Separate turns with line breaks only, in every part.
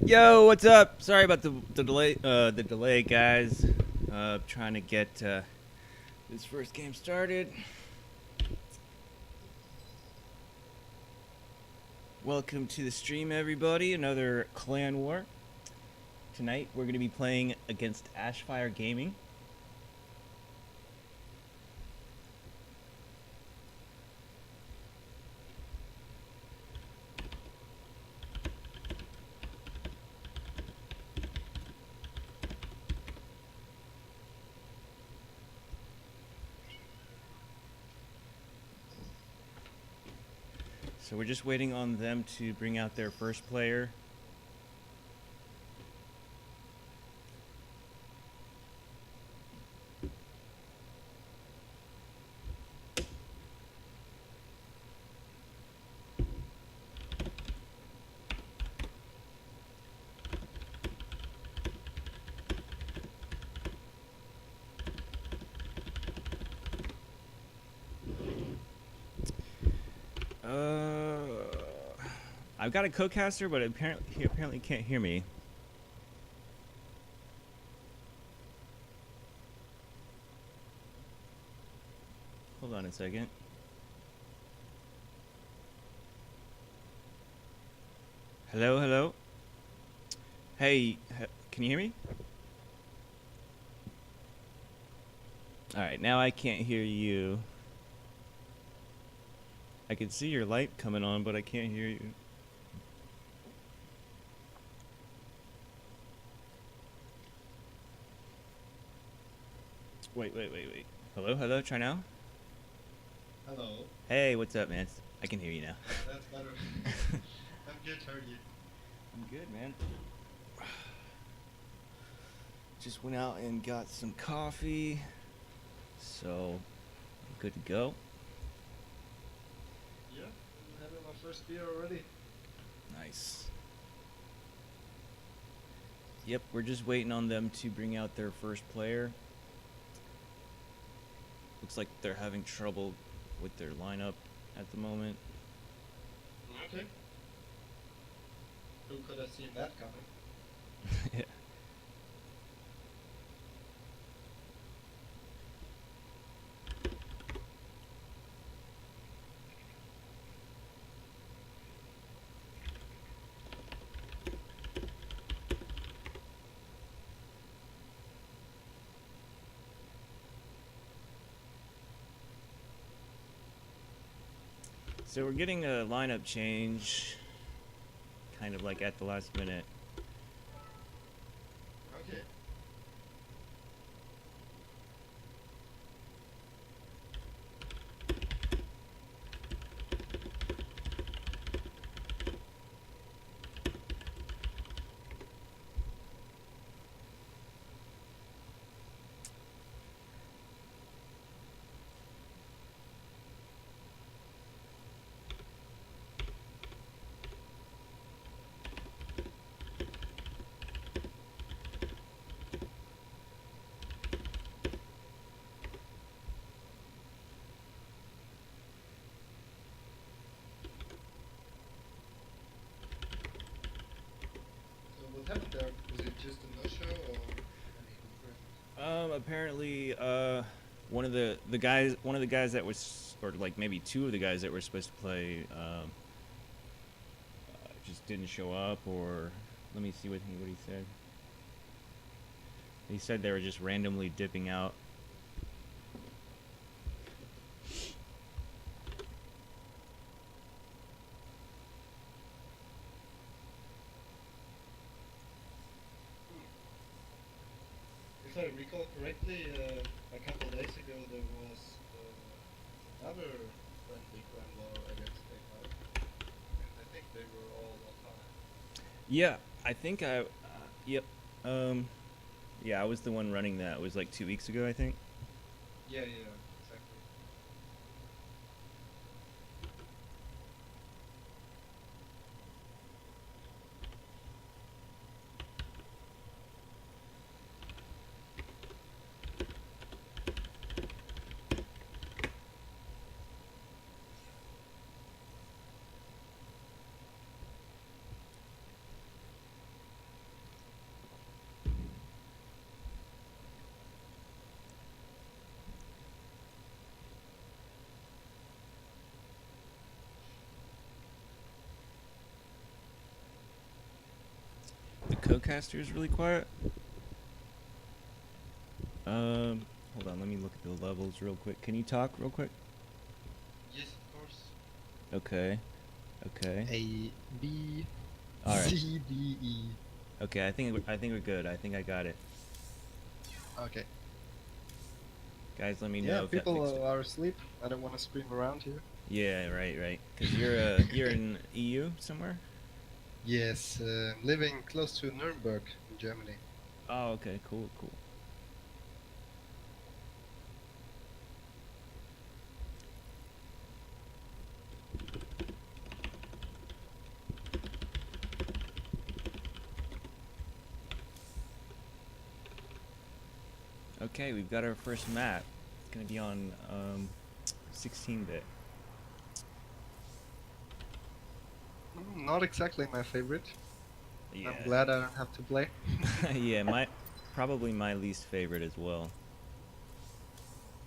Yo, what's up? Sorry about the delay. The delay, guys. Trying to get this first game started. Welcome to the stream, everybody. Another clan war. Tonight we're going to be playing against AFire Gaming. So we're just waiting on them to bring out their first player. I've got a co-caster, but he apparently can't hear me. Hold on a second. Hello, hello. Hey, can you hear me? Alright, now I can't hear you. I can see your light coming on, but I can't hear you. Wait. Hello, hello, try now?
Hello.
Hey, what's up, man? I can hear you now.
That's better. I'm good, how are you?
I'm good, man. Just went out and got some coffee, so I'm good to go.
Yeah, I'm having my first beer already.
Nice. Yep, we're just waiting on them to bring out their first player. Looks like they're having trouble with their lineup at the moment.
Okay. Who could have seen that coming?
Yeah. So we're getting a lineup change, kind of like at the last minute.
Okay. So what happened there? Was it just a no-show or anything different?
Apparently, one of the guys that was, or like maybe two of the guys that were supposed to play, just didn't show up, or let me see what he said. He said they were just randomly dipping out.
If I recall correctly, a couple days ago there was another friendly Grand War against AFire. And I think they were all on time.
Yeah, I think yep. Yeah, I was the one running that. It was like 2 weeks ago, I think.
Yeah, exactly.
co-caster is really quiet. Hold on, let me look at the levels real quick. Can you talk real quick?
Yes, of course.
Okay. Okay.
A, B,
All right.
C, D, E.
Okay, I think we're good. I think I got it.
Okay.
Guys, let me know
Yeah,
if that fixed
people
it.
are asleep. I don't want to scream around here.
Yeah, right. Cause you're in EU somewhere.
Yes, living close to Nuremberg in Germany.
Oh, okay, cool. Okay, we've got our first map. It's gonna be on 16-bit.
Not exactly my favorite.
Yeah.
I'm glad I don't have to play.
Yeah, probably my least favorite as well.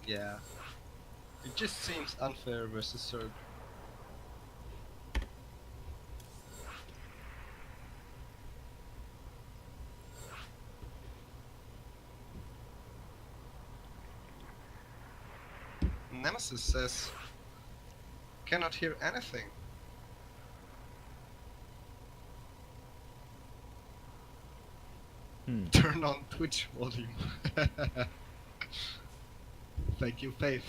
Yeah. It just seems unfair versus Serb. Nemesis says, cannot hear anything. Turn on Twitch volume. Thank you, Faith.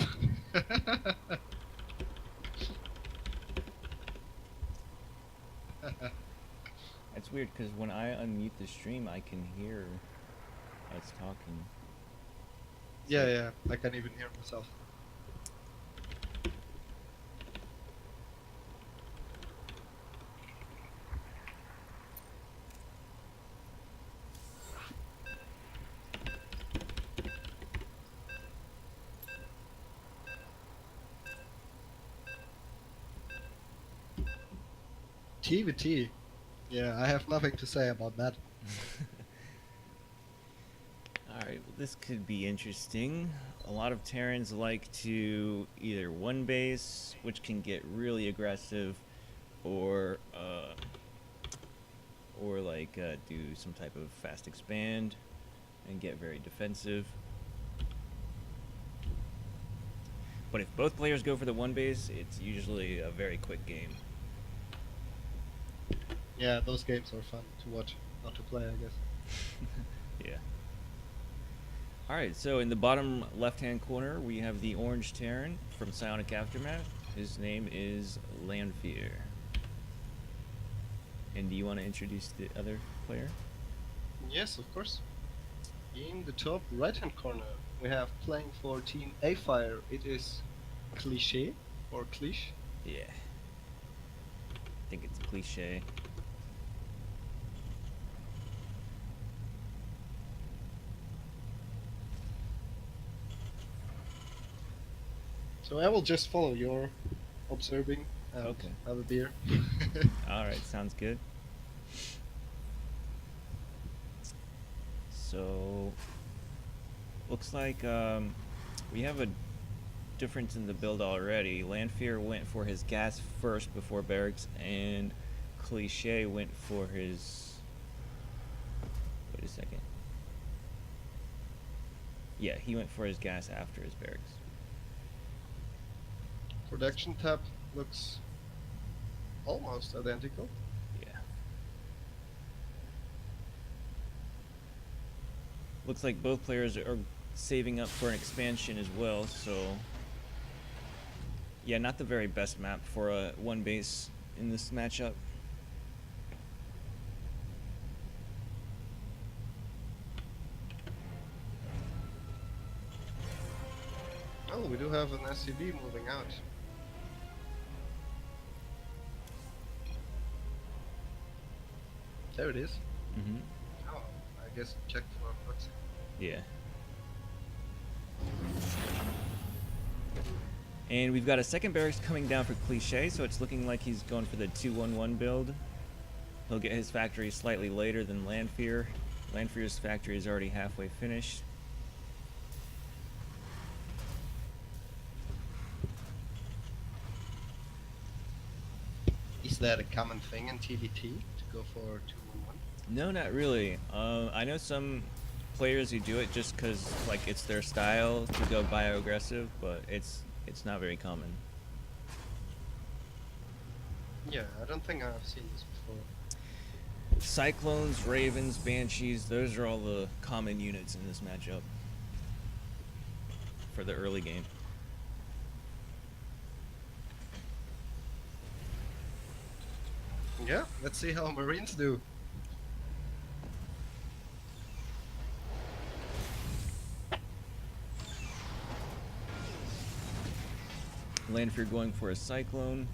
It's weird because when I unmute the stream, I can hear us talking.
Yeah, I can't even hear myself. TVT. Yeah, I have nothing to say about that.
Alright, well this could be interesting. A lot of Terrans like to either one base, which can get really aggressive, or do some type of fast expand and get very defensive. But if both players go for the one base, it's usually a very quick game.
Yeah, those games are fun to watch, not to play, I guess.
Yeah. Alright, so in the bottom left-hand corner, we have the orange Terran from Psionic Aftermath. His name is Lanfear. And do you want to introduce the other player?
Yes, of course. In the top right-hand corner, we have playing for Team AFire. It is Cliché, or Cliche.
Yeah. I think it's cliche.
So I will just follow your observing and
Okay.
have a beer.
Alright, sounds good. So, looks like we have a difference in the build already. Lanfear went for his gas first before barracks, and Cliche went for his... Wait a second. Yeah, he went for his gas after his barracks.
Production tab looks almost identical.
Yeah. Looks like both players are saving up for an expansion as well, so... Yeah, not the very best map for a one base in this matchup.
Oh, we do have an SCV moving out. There it is.
Mm-hmm.
Oh, I guess check for proxy.
Yeah. And we've got a second barracks coming down for Cliche, so it's looking like he's going for the 2-1-1 build. He'll get his factory slightly later than Lanfear. Lanfear's factory is already halfway finished.
Is that a common thing in TVT to go for 2-1-1?
No, not really. I know some players who do it just because like it's their style to go bio-aggressive, but it's not very common.
Yeah, I don't think I've seen this before.
Cyclones, Ravens, Banshees, those are all the common units in this matchup for the early game.
Yeah, let's see how Marines do.
Lanfear going for a Cyclone.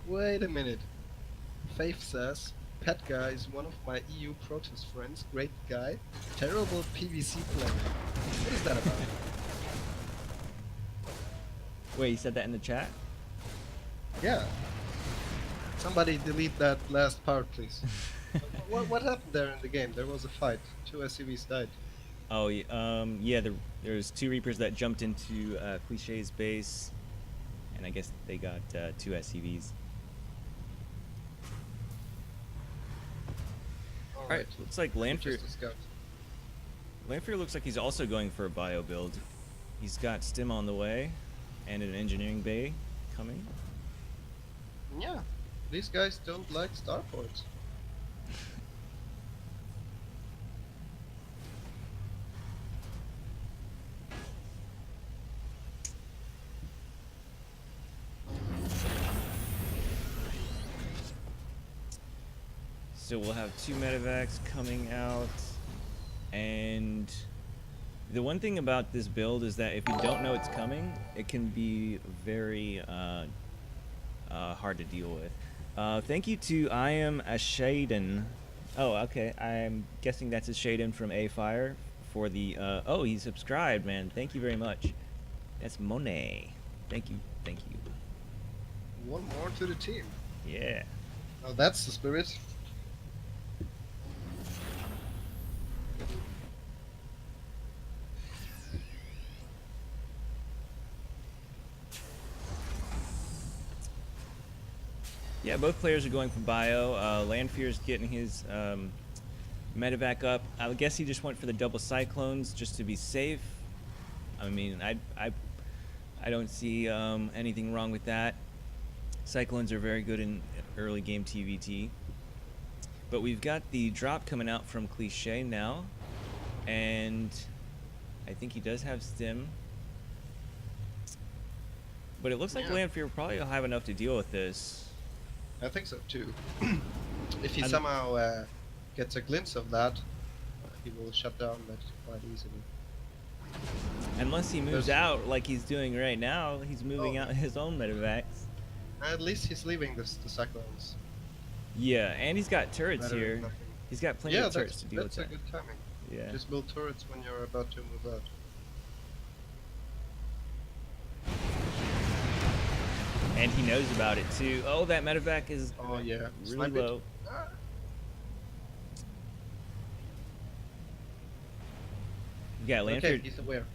Wait a minute. Faith says, Pet Guy is one of my EU protest friends, great guy, terrible PvC player. What is that about?
Wait, you said that in the chat?
Yeah. Somebody delete that last part, please. What happened there in the game? There was a fight. 2 SCVs died.
Oh, yeah, there's 2 Reapers that jumped into Cliché's base, and I guess they got 2 SCVs. Alright, looks like Lanfear looks like he's also going for a bio build. He's got Stim on the way, and an engineering bay coming.
Yeah, these guys don't like starports.
So we'll have 2 medevacs coming out, and the one thing about this build is that if you don't know it's coming, it can be very hard to deal with. Thank you to I am a Shaden. Oh, okay. I'm guessing that's a Shaden from AFire for the. Oh, he subscribed, man. Thank you very much. That's Monet. Thank you. Thank you.
One more to the team.
Yeah.
Oh, that's the spirit.
Yeah, both players are going for bio. Lanfear's getting his medevac up. I guess he just went for the double Cyclones just to be safe. I mean, I don't see anything wrong with that. Cyclones are very good in early game TVT. But we've got the drop coming out from Cliché now, and I think he does have Stim. But it looks like Lanfear probably will have enough to deal with this.
I think so too. If he somehow gets a glimpse of that, he will shut down that quite easily.
Unless he moves out like he's doing right now, he's moving out his own medevacs.
At least he's leaving the Cyclones.
Yeah, and he's got turrets
Better
here.
than nothing.
He's got plenty of turrets to deal with
that's
that.
a good timing.
Yeah.
Just build turrets when you're about to move out.
And he knows about it too. Oh, that medevac is
yeah,
really low. Yeah, Lanfear.
Okay, he's aware.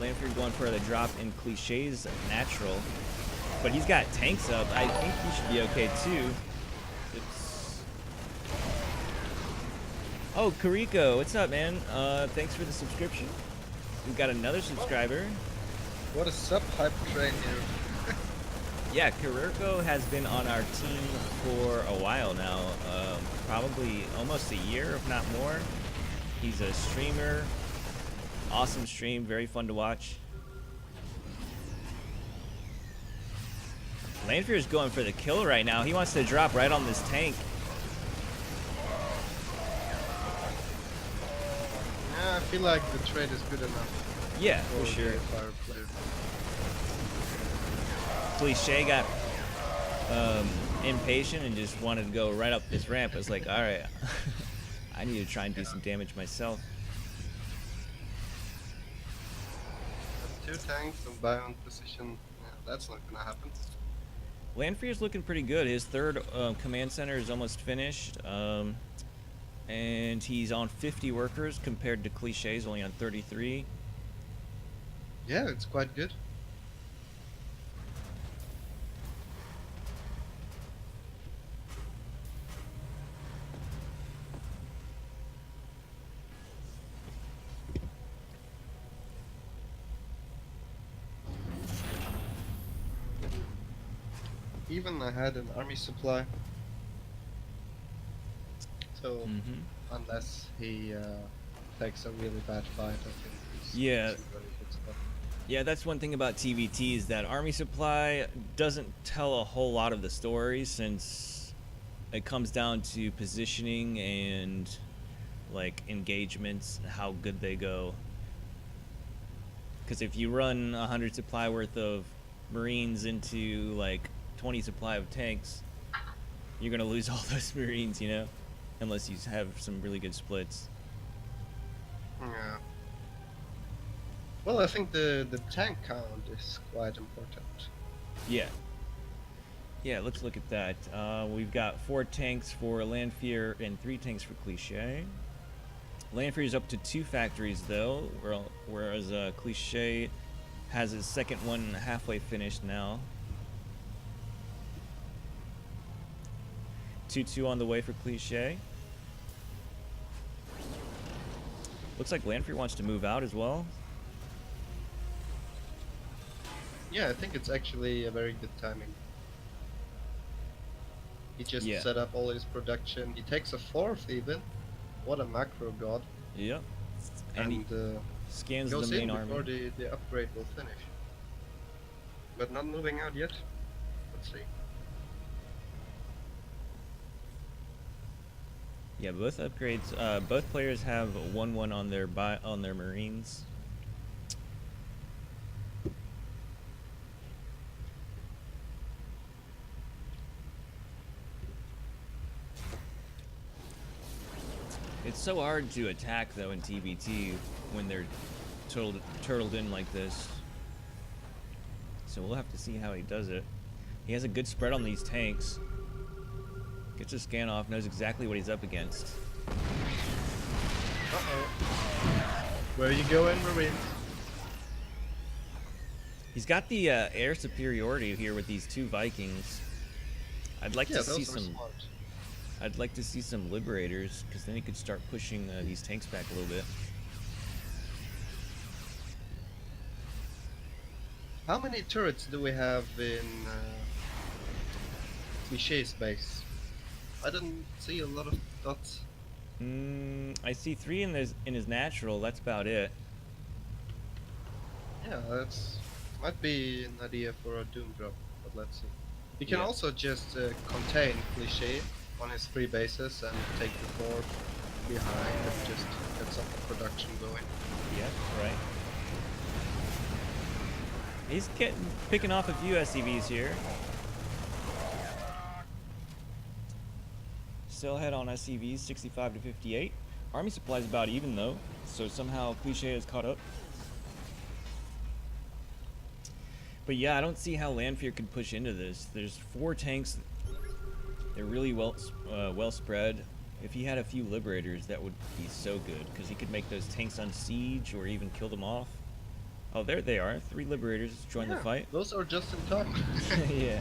Lanfear going for the drop in Cliché's natural, but he's got tanks up. I think he should be okay too. Oh, Kariko, what's up, man? Thanks for the subscription. We've got another subscriber.
What a sub-hype train here.
Yeah, Kariko has been on our team for a while now, probably almost a year, if not more. He's a streamer, awesome stream, very fun to watch. Lanfear is going for the kill right now. He wants to drop right on this tank.
Yeah, I feel like the trade is good enough.
Yeah, for sure.
Fire player.
Cliché got impatient and just wanted to go right up this ramp. I was like, all right, I need to try and do some damage myself.
That's 2 tanks and Bion position. Yeah, that's not gonna happen.
Lanfear's looking pretty good. His third command center is almost finished, and he's on 50 workers compared to Cliché's only on 33.
Yeah, it's quite good. even ahead in army supply. So
Mm-hmm.
unless he takes a really bad fight, I think he's
Yeah.
in a very good spot.
Yeah, that's one thing about TVT is that army supply doesn't tell a whole lot of the story since it comes down to positioning and like engagements, how good they go. Because if you run 100 supply worth of Marines into like 20 supply of tanks, you're gonna lose all those Marines, you know, unless you have some really good splits.
Yeah. Well, I think the tank count is quite important.
Yeah. Yeah, let's look at that. We've got 4 tanks for Landfear and 3 tanks for Cliche. Landfear is up to 2 factories though, whereas Cliche has his second one halfway finished now. 2-2 on the way for Cliche. Looks like Landfear wants to move out as well.
Yeah, I think it's actually a very good timing. He just
Yeah.
set up all his production. He takes a 4th even. What a macro god.
Yep. And he scans the
goes
main
in
army.
before the upgrade will finish. But not moving out yet. Let's see.
Yeah, both upgrades. Both players have 1-1 on their Marines. It's so hard to attack though in TBT when they're turtled in like this. So we'll have to see how he does it. He has a good spread on these tanks. Gets a scan off, knows exactly what he's up against.
Uh-oh. Where you going, Marines?
He's got the air superiority here with these 2 Vikings. I'd like to see
those are
some.
smart.
I'd like to see some liberators, because then he could start pushing these tanks back a little bit.
How many turrets do we have in Cliché's base? I don't see a lot of dots.
I see 3 in his natural. That's about it.
Yeah, that's might be an idea for a Doom drop, but let's see. You can
Yeah.
also just contain Cliché on his 3 bases and take the 4th behind and just get some production going.
Yeah, right. He's picking off a few SCVs here. Still ahead on SCVs, 65 to 58. Army supply is about even though, so somehow Cliche has caught up. But yeah, I don't see how Landfear could push into this. There's 4 tanks. They're really well spread. If he had a few liberators, that would be so good, because he could make those tanks on siege or even kill them off. Oh, there they are. 3 liberators join the fight.
Those are just in time.
Yeah.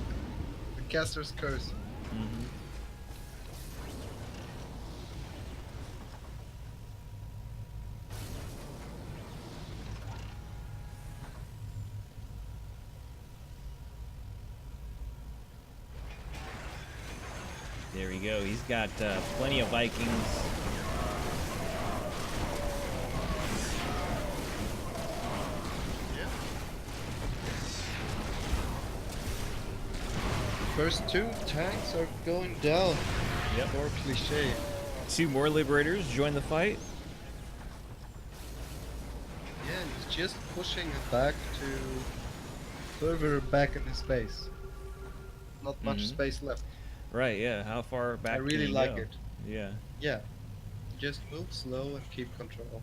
The caster's curse.
Mm-hmm. There we go. He's got plenty of Vikings.
Yeah. The first 2 tanks are going down.
Yep.
For Cliché.
2 more liberators join the fight.
Yeah, and he's just pushing it back to further back in his base. Not much
Mhm.
space left.
Right, yeah. How far back
I
can
really
he
like
go?
it.
Yeah.
Yeah. Just move slow and keep control.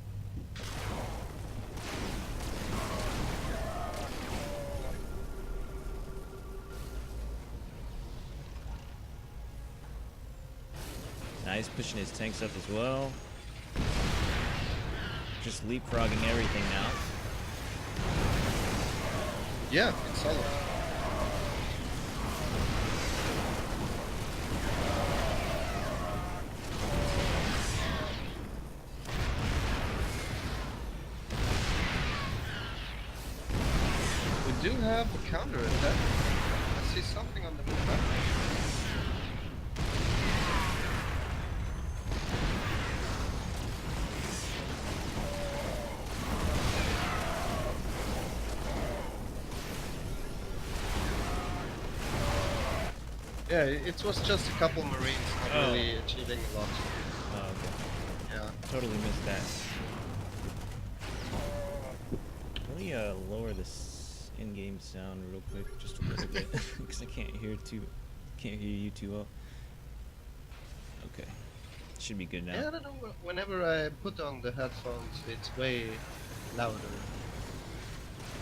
Nice, pushing his tanks up as well. Just leapfrogging everything now.
Yeah, it's solid. We do have a counter attack. see something on the map. Yeah, it was just a couple Marines, not
Oh.
really achieving a lot.
Oh, okay.
Yeah.
Totally missed that. Let me lower this in-game sound real quick, just a little bit, because I can't hear you too well. Okay, should be good now.
Yeah, I don't know. Whenever I put on the headphones, it's way louder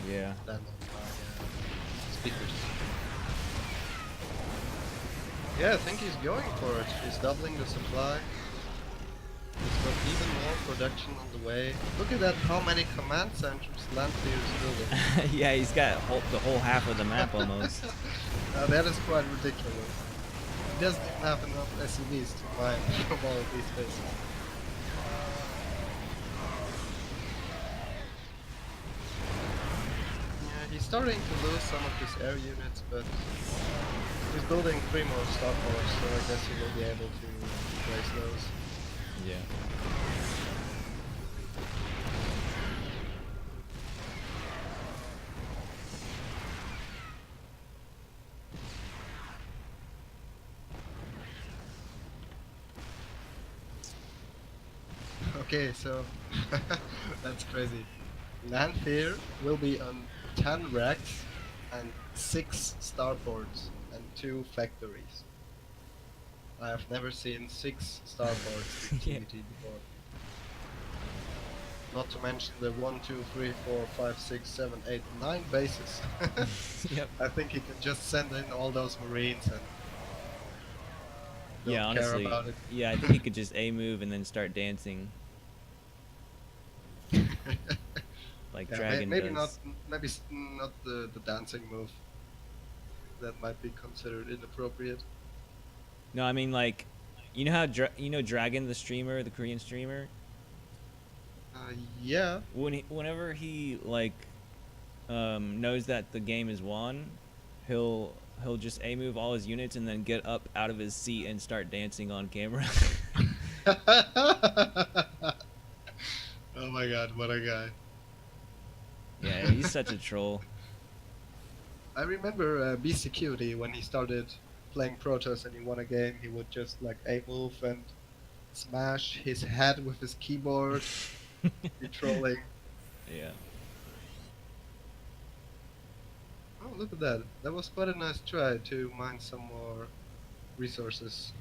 Yeah.
than on my speakers. Yeah, I think he's going for it. He's doubling the supply. He's got even more production on the way. Look at that, how many command centers Lanfear is building.
Yeah, he's got the whole half of the map almost.
That is quite ridiculous. He doesn't even have enough SCVs to mine from all of these bases. Yeah, he's starting to lose some of his air units, but he's building 3 more starports, so I guess he will be able to replace those.
Yeah.
Okay, so that's crazy. Lanfear will be on 10 racks and 6 starports and 2 factories. I have never seen 6 starports in
Yeah.
TBT before. Not to mention the 1, 2, 3, 4, 5, 6, 7, 8, 9 bases.
Yep.
I think he can just send in all those Marines and don't
Yeah,
care
honestly.
about it.
Yeah, I think he could just A move and then start dancing like
Yeah,
Dragon
maybe
does.
not the dancing move. That might be considered inappropriate.
No, I mean like, you know how Dragon, the streamer, the Korean streamer.
Yeah.
Whenever he like knows that the game is won, he'll just A move all his units and then get up out of his seat and start dancing on camera.
Oh my god, what a guy.
Yeah, he's such a troll.
I remember B Security when he started playing Protoss and he won a game, he would just like A move and smash his head with his keyboard, be trolling.
Yeah.
Oh, look at that. That was quite a nice try to mine some more resources.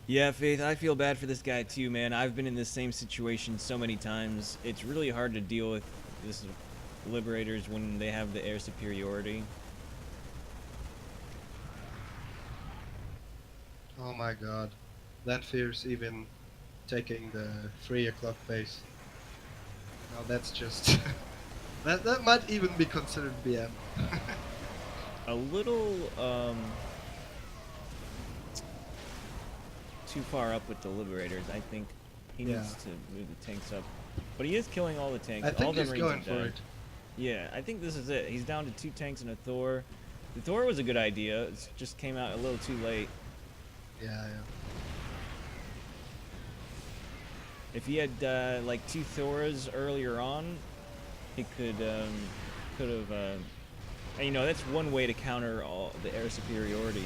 Yeah, Faith, I feel bad for this guy too, man. I've been in this same situation so many times. It's really hard to deal with this Liberators when they have the air superiority.
Oh my god. Lanfear's even taking the 3 o'clock base. Now that's just... that might even be considered BM.
A little too far up with the Liberators. I think he
Yeah.
needs to move the tanks up. But he is killing all the tanks.
I think
all the
he's
Marines
going
have
for
died.
it.
Yeah, I think this is it. He's down to 2 tanks and a Thor. The Thor was a good idea. It just came out a little too late.
Yeah, yeah.
If he had like 2 Thoras earlier on, he could have. And, you know, that's one way to counter all the air superiority.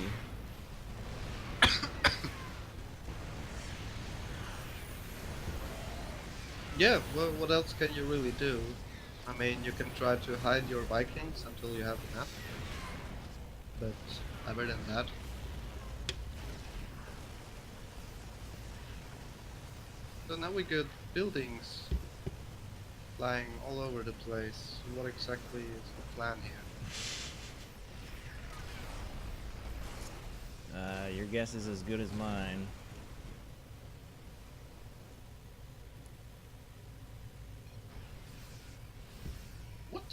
Yeah, well, what else can you really do? I mean, you can try to hide your Vikings until you have enough. But other than that... So now we got buildings flying all over the place. What exactly is the plan here?
Your guess is as good as mine.
What?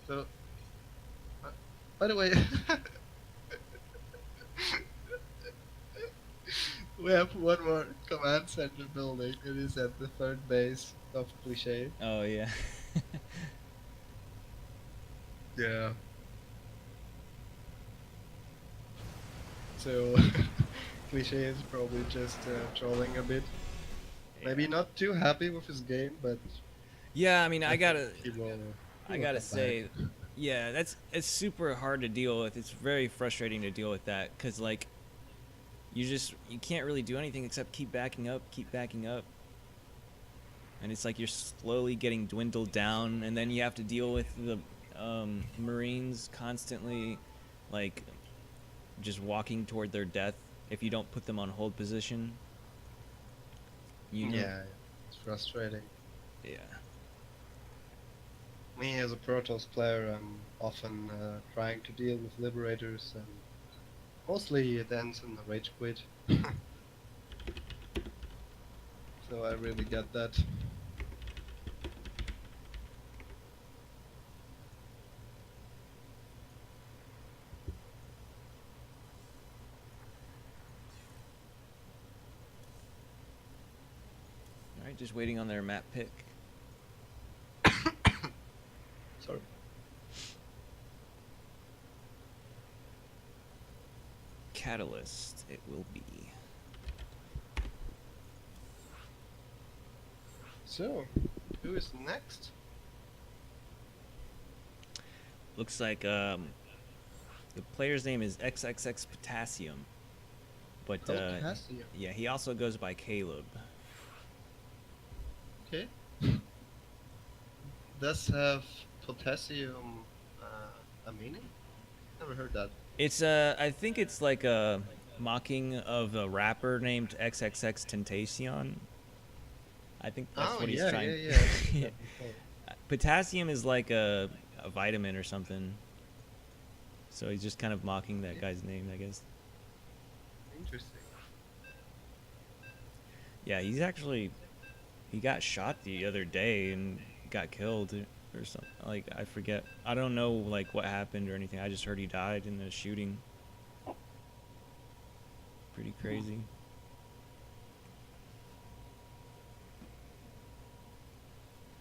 So, by the way, we have one more command center building. It is at the 3rd base of Cliche.
Oh, yeah.
Yeah. So cliche is probably just trolling a bit.
Yeah.
Maybe not too happy with his game, but
Yeah, I mean,
I think he
I
will
gotta
come back.
say, yeah, it's super hard to deal with. It's very frustrating to deal with that because like you can't really do anything except keep backing up, and it's like you're slowly getting dwindled down, and then you have to deal with the Marines constantly, like just walking toward their death if you don't put them on hold position. You know,
Yeah, it's frustrating.
yeah,
Me as a Protoss player, I'm often trying to deal with Liberators, and mostly it ends in a rage quit. So I really get that.
all right, just waiting on their map pick.
Sorry.
Catalyst, it will be.
So, who is next?
Looks like the player's name is XXX Potassium, but
Oh, Potassium.
yeah, he also goes by Caleb.
Okay. Does have potassium a meaning? Never heard that.
It's I think it's like a mocking of a rapper named XXX Tentacion. I think that's
Oh
what he's
yeah,
trying.
yeah, yeah. I've seen that before.
Potassium is like a vitamin or something. So he's just kind of mocking that guy's name, I guess.
Interesting.
Yeah, he got shot the other day and got killed or something. Like I forget. I don't know like what happened or anything. I just heard he died in the shooting. Pretty crazy.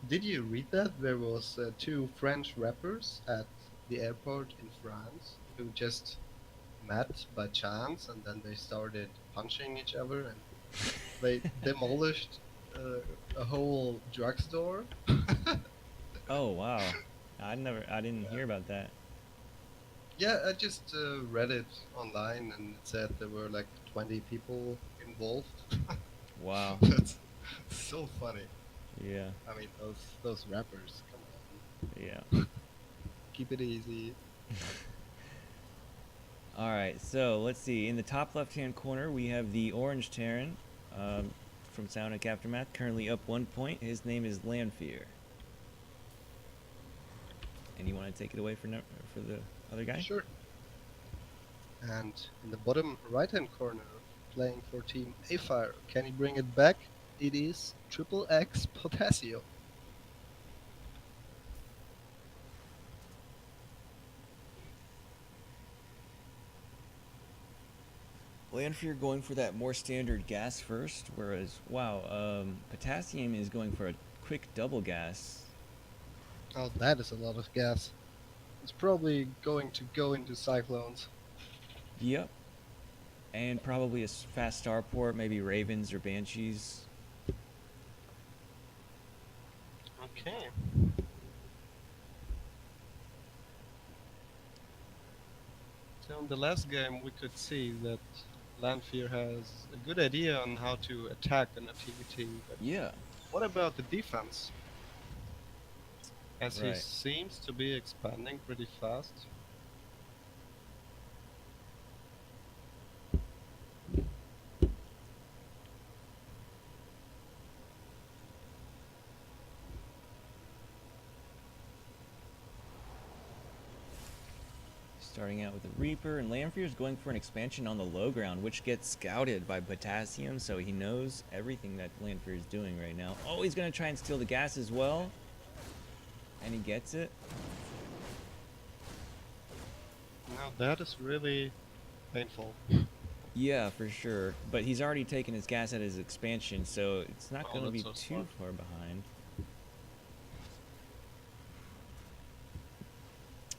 Did you read that there was two French rappers at the airport in France who just met by chance and then they started punching each other and they demolished a whole drugstore?
Oh wow. I didn't hear about that.
Yeah, I just read it online and it said there were like 20 people involved.
Wow.
That's so funny.
Yeah.
I mean, those rappers, come
Yeah.
on, keep it easy.
All right. So let's see. In the top left-hand corner, we have the Orange Terran from Psionic Aftermath, currently up 1 point. His name is Lanfear. And you want to take it away for the other guy?
Sure. And in the bottom right-hand corner, playing for Team AFire, can he bring it back? It is Triple X Potassium.
Lanfear going for that more standard gas first, whereas Potassium is going for a quick double gas.
Oh, that is a lot of gas. It's probably going to go into Cyclones.
Yep. And probably a fast starport, maybe Ravens or Banshees.
Okay. So in the last game, we could see that Lanfear has a good idea on how to attack an activity. But
Yeah.
what about the defense? As he
Right.
seems to be expanding pretty fast.
Starting out with the Reaper, and Lanfear is going for an expansion on the low ground, which gets scouted by Potassium, so he knows everything that Lanfear is doing right now. Oh, he's going to try and steal the gas as well. And he gets it.
Now that is really painful.
Yeah, for sure. But he's already taken his gas at his expansion, so it's not
Oh,
going to be
that's so
too
smart.
far behind.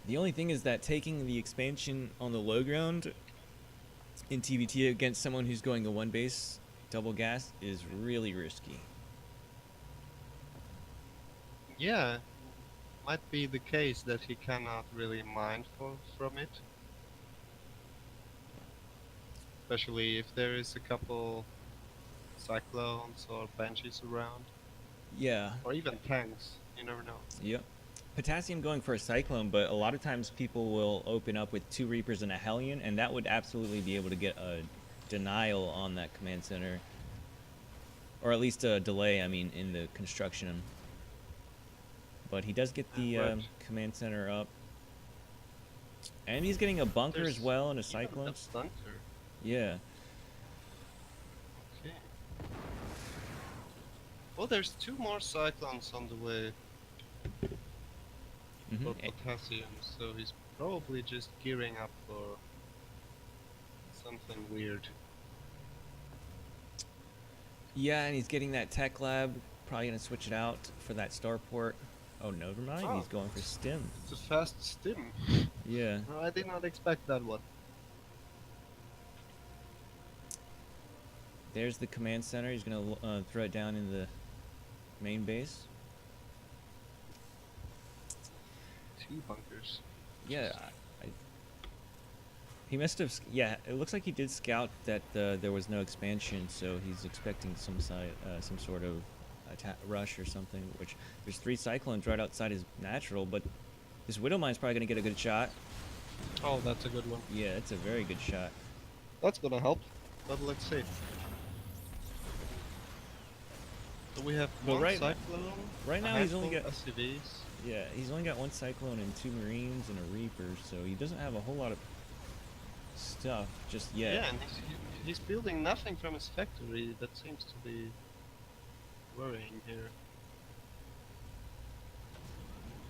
The only thing is that taking the expansion on the low ground in TVT against someone who's going a one base double gas is really risky.
Yeah, might be the case that he cannot really mine from it. Especially if there is a couple cyclones or banshees around,
Yeah.
or even tanks. You never know.
Yep. Potassium going for a cyclone, but a lot of times people will open up with 2 Reapers and a Hellion, and that would absolutely be able to get a denial on that command center. Or at least a delay, I mean, in the construction. But he does get the
Right.
command center up. And he's getting a bunker as
There's
well and a
even
cyclone.
bunker.
Yeah.
Okay. Well, there's 2 more cyclones on the way for
Mhm.
potassium, so he's probably just gearing up for something weird.
Yeah, and he's getting that tech lab. Probably gonna switch it out for that starport. Oh, never mind.
Oh.
He's going for stim.
It's a fast stim.
Yeah.
No, I did not expect that one.
There's the command center. He's gonna throw it down in the main base.
2 bunkers.
Yeah. He must have. Yeah, it looks like he did scout that there was no expansion, so he's expecting some sort of rush or something. Which there's 3 cyclones right outside his natural, but this Widow Mine's probably gonna get a good shot.
Oh, that's a good one.
Yeah, it's a very good shot.
That's gonna help, but let's see. So we have
But
one
right-
cyclone.
right
a
now he's only
handful
got-
of SCVs.
Yeah, he's only got 1 cyclone and 2 marines and a reaper, so he doesn't have a whole lot of stuff just yet.
Yeah, and he's building nothing from his factory. That seems to be worrying here.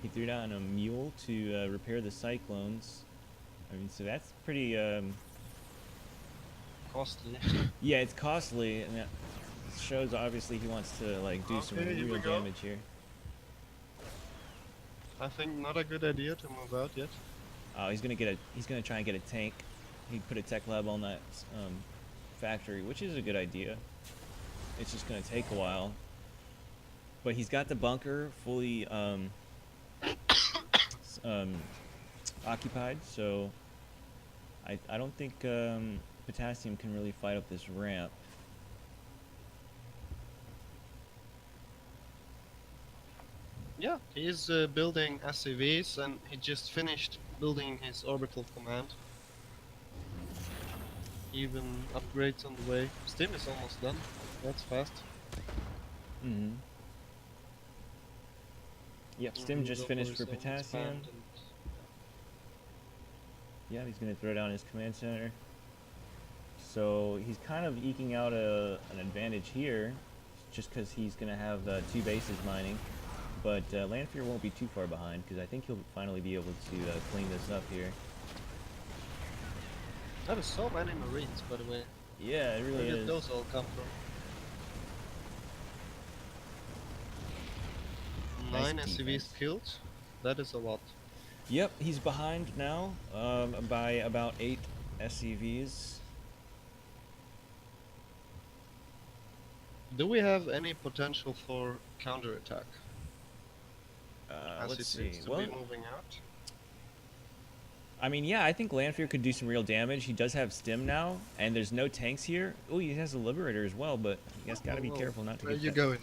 He threw down a mule to repair the cyclones. I mean, so that's pretty.
Costly.
Yeah, it's costly, and that shows obviously he wants to like do some
Okay, here we
real
go.
damage here.
I think not a good idea to move out yet.
Oh, he's gonna try and get a tank. He put a tech lab on that factory, which is a good idea. It's just gonna take a while. But he's got the bunker fully occupied, so I don't think Potassium can really fight up this ramp.
Yeah, he's building SCVs, and he just finished building his orbital command. Even upgrades on the way. Stim is almost done. That's fast.
Mm-hmm. Yep, Stim
He'll
just
go
finished
his
for
own
Potassium.
expand and-
Yeah, he's going to throw down his command center. So he's kind of eking out an advantage here, just because he's going to have 2 bases mining. But Lanfear won't be too far behind, because I think he'll finally be able to clean this up here.
That is so many Marines, by the way.
Yeah, it really
Where did
is.
those all come from?
Nice
9 SCVs
defense.
killed. That is a lot.
Yep, he's behind now by about 8 SCVs.
Do we have any potential for counterattack? As
Let's
it
see.
seems to
Well,
be moving out.
I mean, yeah, I think Lanfear could do some real damage. He does have Stim now, and there's no tanks here. Oh, he has a Liberator as well, but you guys gotta be
Whoa,
careful not to
Where
get
you
that.
going?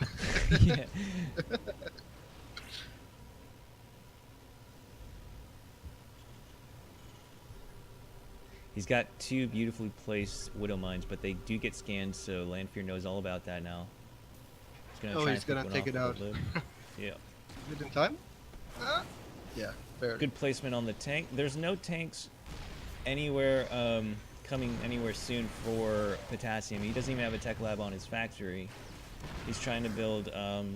Yeah. He's got 2 beautifully placed Widow Mines, but they do get scanned, so Lanfear knows all about that now. He's gonna
Oh,
try
he's
and pick
gonna
one
take
off
it
with
out.
the lib. Yeah.
Is it in time? Yeah, fair.
Good placement on the tank. There's no tanks anywhere coming anywhere soon for Potassium. He doesn't even have a tech lab on his factory. He's trying to build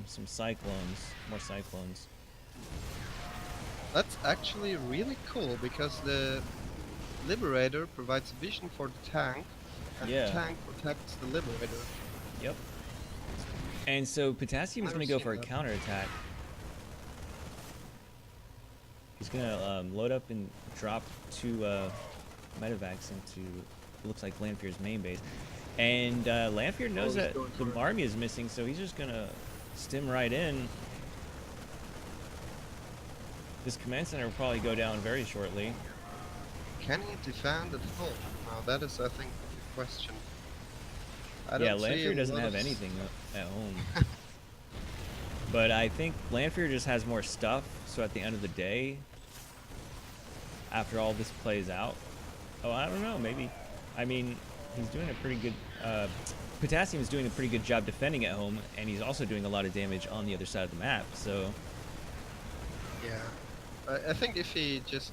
some cyclones, more cyclones.
That's actually really cool because the Liberator provides vision for the tank, and
Yeah.
the tank protects the Liberator.
Yep. And so Potassium is
Never
going to go
seen
for a
that.
counterattack. He's gonna load up and drop 2 medevacs into, looks like Lanfear's main base. And Lanfear knows
he's
that
going
the
for it.
army is missing, so he's just gonna stim right in. This command center will probably go down very shortly.
Can he defend at home? Now that is, I think, the question. I
Yeah,
don't see
Lanfear
a
doesn't
lot
have
of
anything at home. But I think Lanfear just has more stuff, so at the end of the day, after all this plays out, oh, I don't know, maybe. I mean, he's doing a pretty good, Potassium's doing a pretty good job defending at home, and he's also doing a lot of damage on the other side of the map, so.
Yeah. I think if he just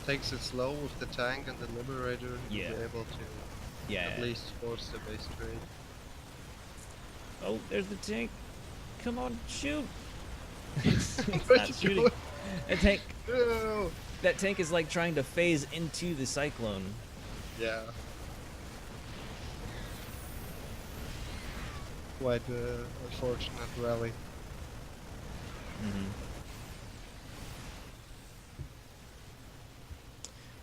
takes it slow with the tank and the Liberator, he'll
Yeah.
be able to
Yeah.
at least force the base trade.
Oh, there's the tank. Come on, shoot. It's
Where'd
not
you
shooting.
go? No!
That tank is like trying to phase into the cyclone.
Yeah. Quite unfortunate rally.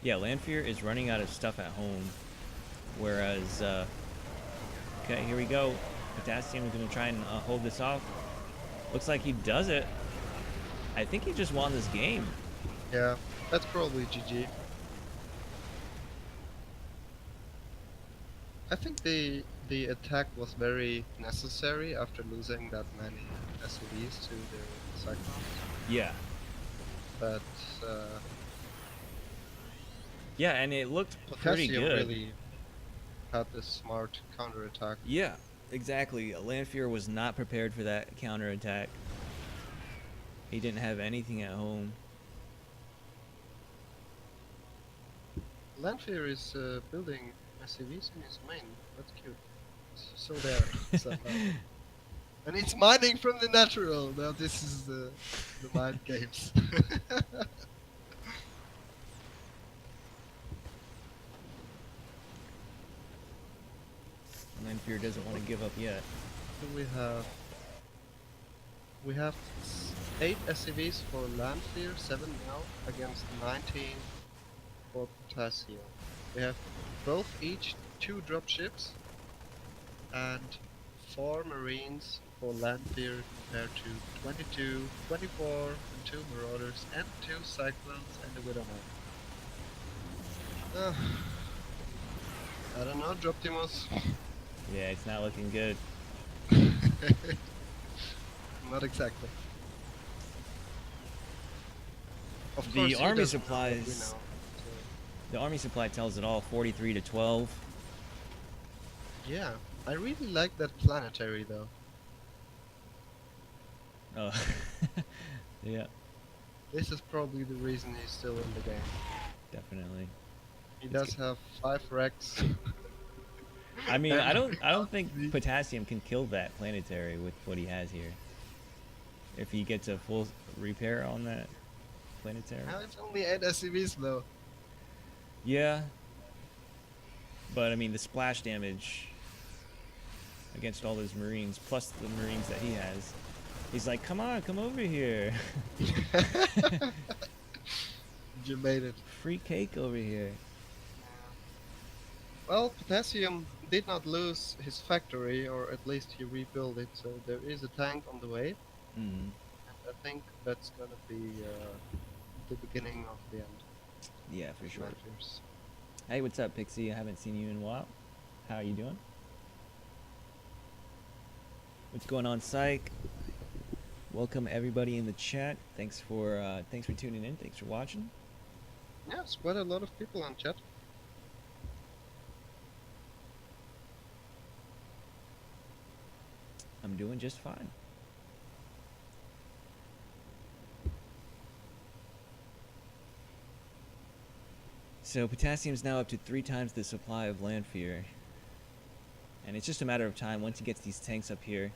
Yeah, Lanfear is running out of stuff at home, whereas, okay, here we go. Potassium is going to try and hold this off. Looks like he does it. I think he just won this game.
Yeah, that's probably GG. I think the attack was very necessary after losing that many SUVs to the Cyclones.
Yeah.
But
Yeah, and it looked pretty
Potassium
good.
really had this smart counterattack.
Yeah, exactly. Lanfear was not prepared for that counterattack. He didn't have anything at home.
Lanfear is building SUVs in his main. That's cute. So there. somehow. And it's mining from the natural. Now this is the mind games.
Lanfear doesn't want to give up yet.
So we have 8 SCVs for Lanfear, 7 now against 19 for Potassium. We have both each 2 dropships and 4 Marines for Lanfear compared to 22, 24 and 2 Marauders and 2 Cyclones and a Widowman. I don't know, Droptimus.
Yeah, it's not looking good.
Not exactly. Of
The
course he
army
doesn't know what we
supplies-
know,
The army supply tells it all, 43 to 12.
so- Yeah, I really like that planetary though.
Oh, yeah,
This is probably the reason he's still in the game.
definitely.
He
It's
does have 5 wrecks.
I mean, I don't
And-
think Potassium can kill that planetary with what he has here. If he gets a full repair on that planetary.
Now it's only 8 SCVs though.
Yeah. But I mean, the splash damage against all those Marines, plus the Marines that he has. He's like, come on, come over here.
You made it.
Free cake over here.
Well, Potassium did not lose his factory, or at least he rebuilt it, so there is a tank on the way.
Mm.
And I think that's gonna be the beginning of the end.
Yeah, for sure.
Lanfear's.
Hey, what's up, Pixie? I haven't seen you in a while. How are you doing? What's going on, Psych? Welcome everybody in the chat. Thanks for tuning in. Thanks for watching.
Yeah, it's quite a lot of people on chat.
I'm doing just fine. So Potassium's now up to 3 times the supply of Lanfear. And it's just a matter of time once he gets these tanks up here.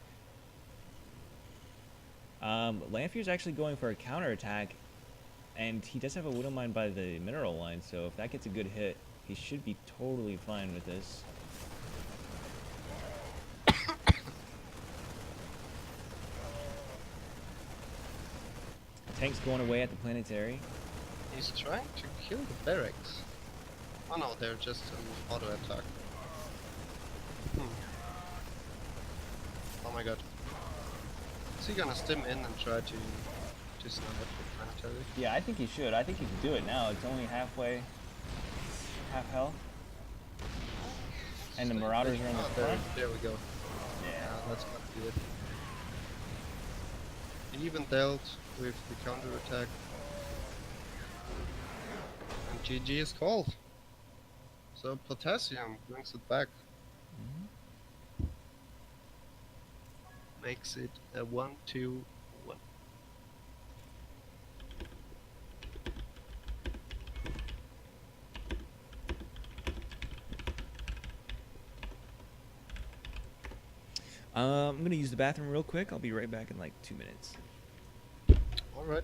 Lanfear's actually going for a counterattack, and he does have a Widow Mine by the mineral line, so if that gets a good hit, he should be totally fine with this. Tank's going away at the planetary.
He's trying to kill the barracks. Oh no, they're just an auto attack. Oh my god. Is he gonna stim in and try to snipe the planetary?
Yeah, I think he should. I think he can do it now. It's only halfway, half health. And the Marauders are in the front.
There we go.
Yeah.
That's gonna be it. He even dealt with the counter attack. And GG is called. So Potassium brings it back. Makes it a 1-2-1.
I'm gonna use the bathroom real quick. I'll be right back in like 2 minutes.
Alright.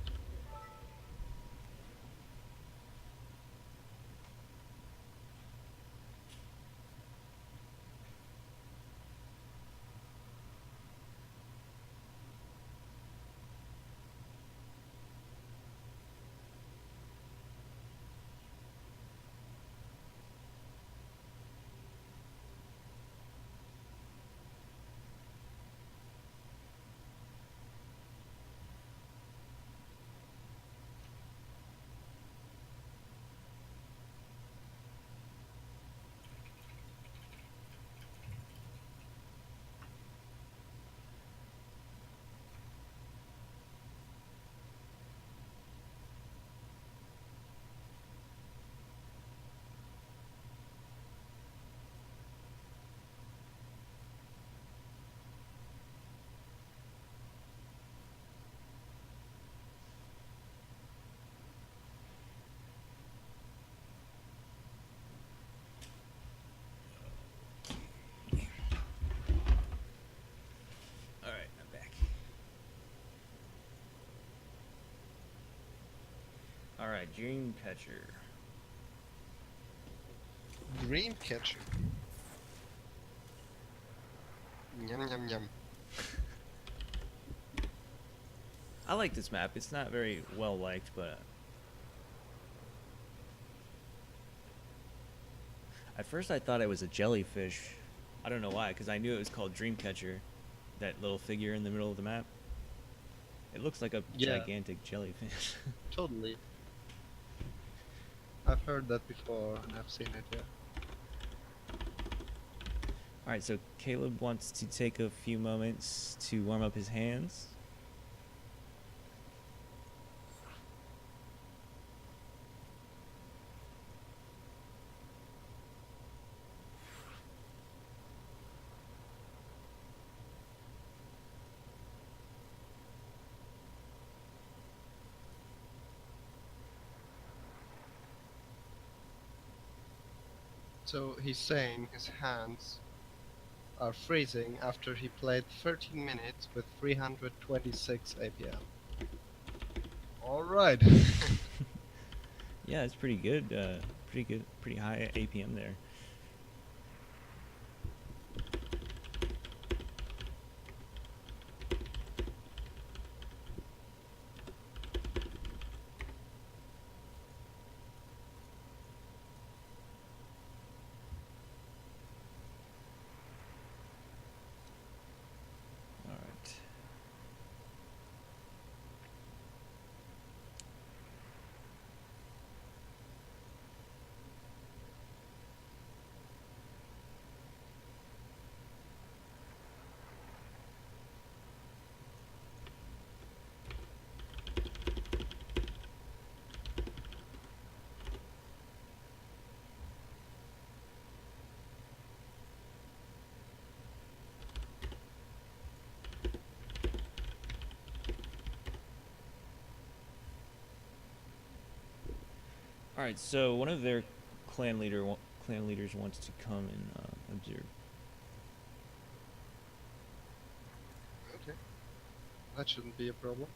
All right, I'm back. All right, Dreamcatcher.
Dreamcatcher. Yum yum yum.
I like this map. It's not very well liked, but at first I thought it was a jellyfish. I don't know why, because I knew it was called Dreamcatcher. That little figure in the middle of the map. It looks like a gigantic jellyfish.
Totally. I've heard that before and I've seen it, yeah.
Alright, so Caleb wants to take a few moments to warm up his hands.
So he's saying his hands are freezing after he played 13 minutes with 326 APM. Alright.
Yeah, it's pretty good. Pretty high APM there. Alright. Alright, so one of their clan leaders wants to come and observe.
Okay. That shouldn't be a problem.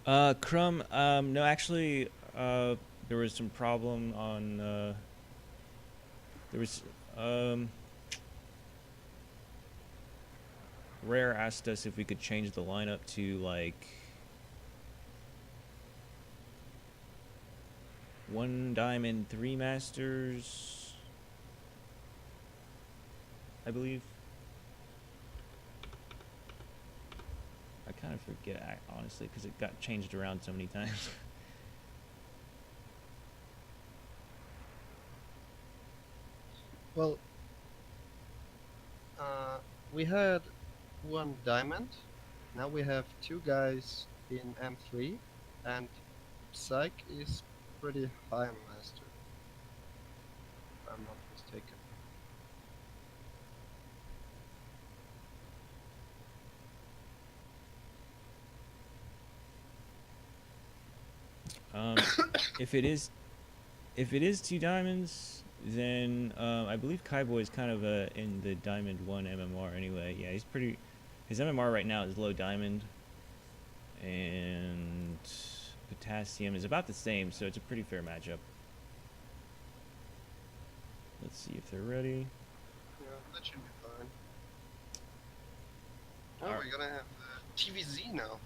Crumb, no, actually, there was some problem on, there was, um, Rare asked us if we could change the lineup to, like, one diamond, three masters, I believe. I kind of forget, honestly, because it got changed around so many times.
Well, we had one diamond. Now we have two guys in M3, and PsiX is pretty high on master, if I'm not mistaken.
Um, if it is, if it is two diamonds, then I believe Kaiboy is kind of in the diamond one MMR anyway. Yeah, he's pretty. His MMR right now is low diamond, and potassium is about the same, so it's a pretty fair matchup. Let's see if they're ready.
Yeah, that should be fine. Oh,
Alright.
we're gonna have TVZ now.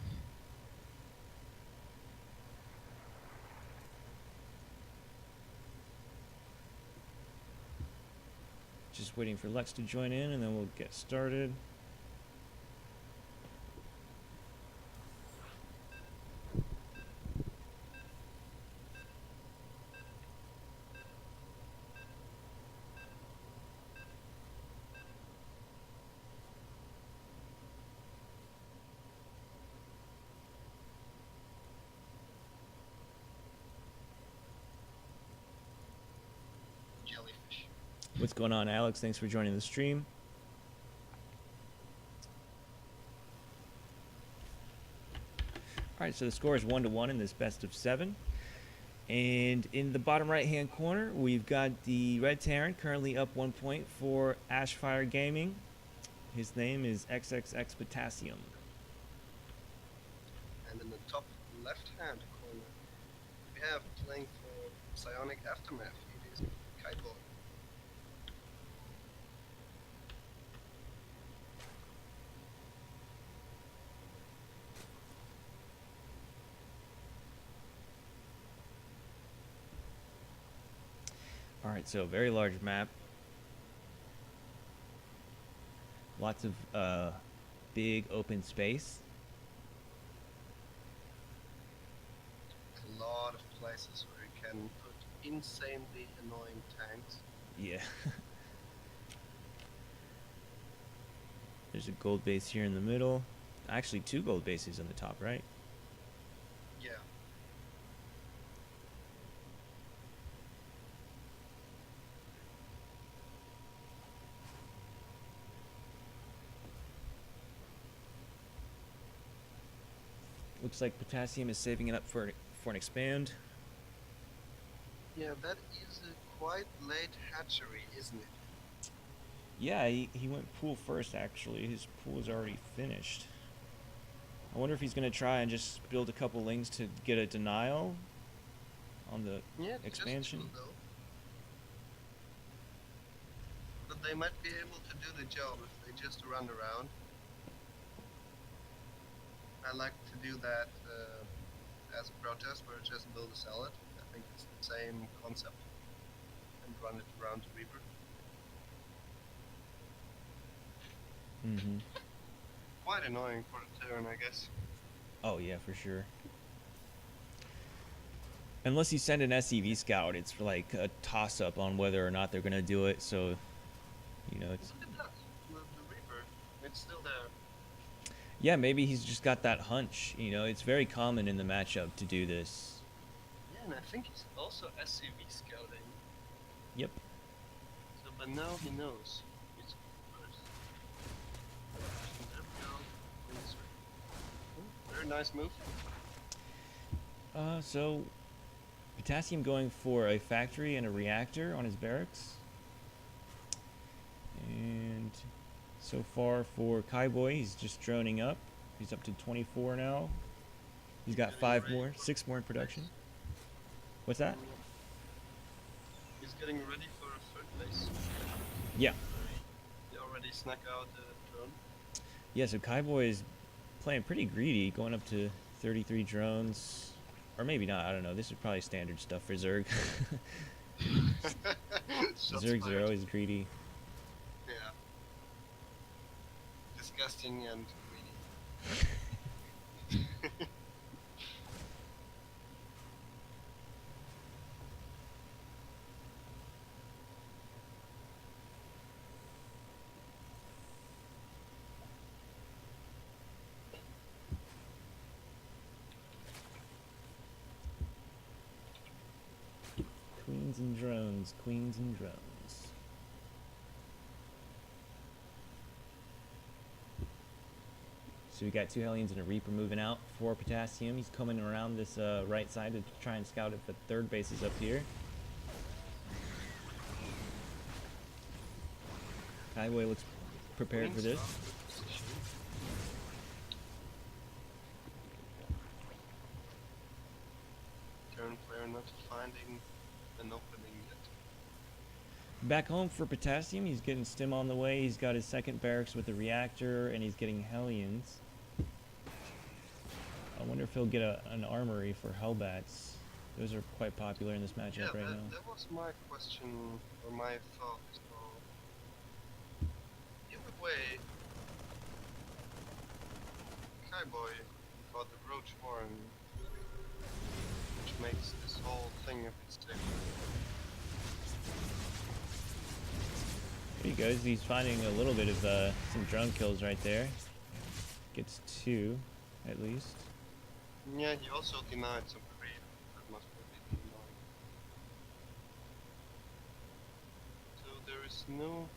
Just waiting for Lex to join in, and then we'll get started.
Jellyfish.
What's going on, Alex? Thanks for joining the stream. All right, so the score is 1-1 in this best of 7. And in the bottom right-hand corner, we've got the Red Terran currently up 1 point for AFire Gaming. His name is XXX Potassium.
And in the top left-hand corner, we have playing for Psionic Aftermath. It is Kaiboy.
All right, so very large map. Lots of big open space.
A lot of places where you can put insanely annoying tanks.
Yeah. There's a gold base here in the middle. Actually, 2 gold bases on the top, right?
Yeah.
Looks like Potassium is saving it up for an expand.
Yeah, that is a quite late hatchery, isn't it?
Yeah, he went pool first, actually. His pool is already finished. I wonder if he's going to try and just build a couple lings to get a denial on the
Yeah,
expansion.
just two, though. But they might be able to do the job if they just run around. I like to do that as a protest, where just build a salad. I think it's the same concept. And run it around the Reaper.
Mm-hmm.
Quite annoying for the Terran, I guess.
Oh, yeah, for sure. Unless you send an SCV scout, it's like a toss-up on whether or not they're going to do it, so, you know, it's...
Look at that! The Reaper, it's still there.
Yeah, maybe he's just got that hunch, you know, it's very common in the matchup to do this.
Yeah, and I think he's also SCV scouting.
Yep.
So, but now he knows. It's first. There we go. Very nice move.
So Potassium going for a factory and a reactor on his barracks. And so far for Kaiboy, he's just droning up. He's up to 24 now. He's got
Getting
5
ready
more,
for
6 more in
third
production.
place.
What's that?
He's getting ready for third place.
Yeah.
He already snuck out a drone.
Yeah, so Kaiboy is playing pretty greedy, going up to 33 drones. Or maybe not, I don't know. This is probably standard stuff for Zerg.
Shots
Zergs are
fired.
always greedy.
Yeah. Disgusting and greedy.
Queens and drones, queens and drones. So we got 2 Hellions and a Reaper moving out for Potassium. He's coming around this right side to try and scout if the third base is up here. Kaiboy looks prepared for this.
Current player not finding an opening yet.
Back home for Potassium, he's getting Stim on the way. He's got his second barracks with the reactor, and he's getting Hellions. I wonder if he'll get an armory for Hellbats. Those are quite popular in this matchup right now.
That was my question, or my thought. So, either way, Kaiboy got the Roach Warren, which makes this whole thing a bit stable.
There he goes. He's finding a little bit of some drone kills right there. Gets 2, at least.
Yeah, he also denied some creep. That must be a bit annoying. So there is no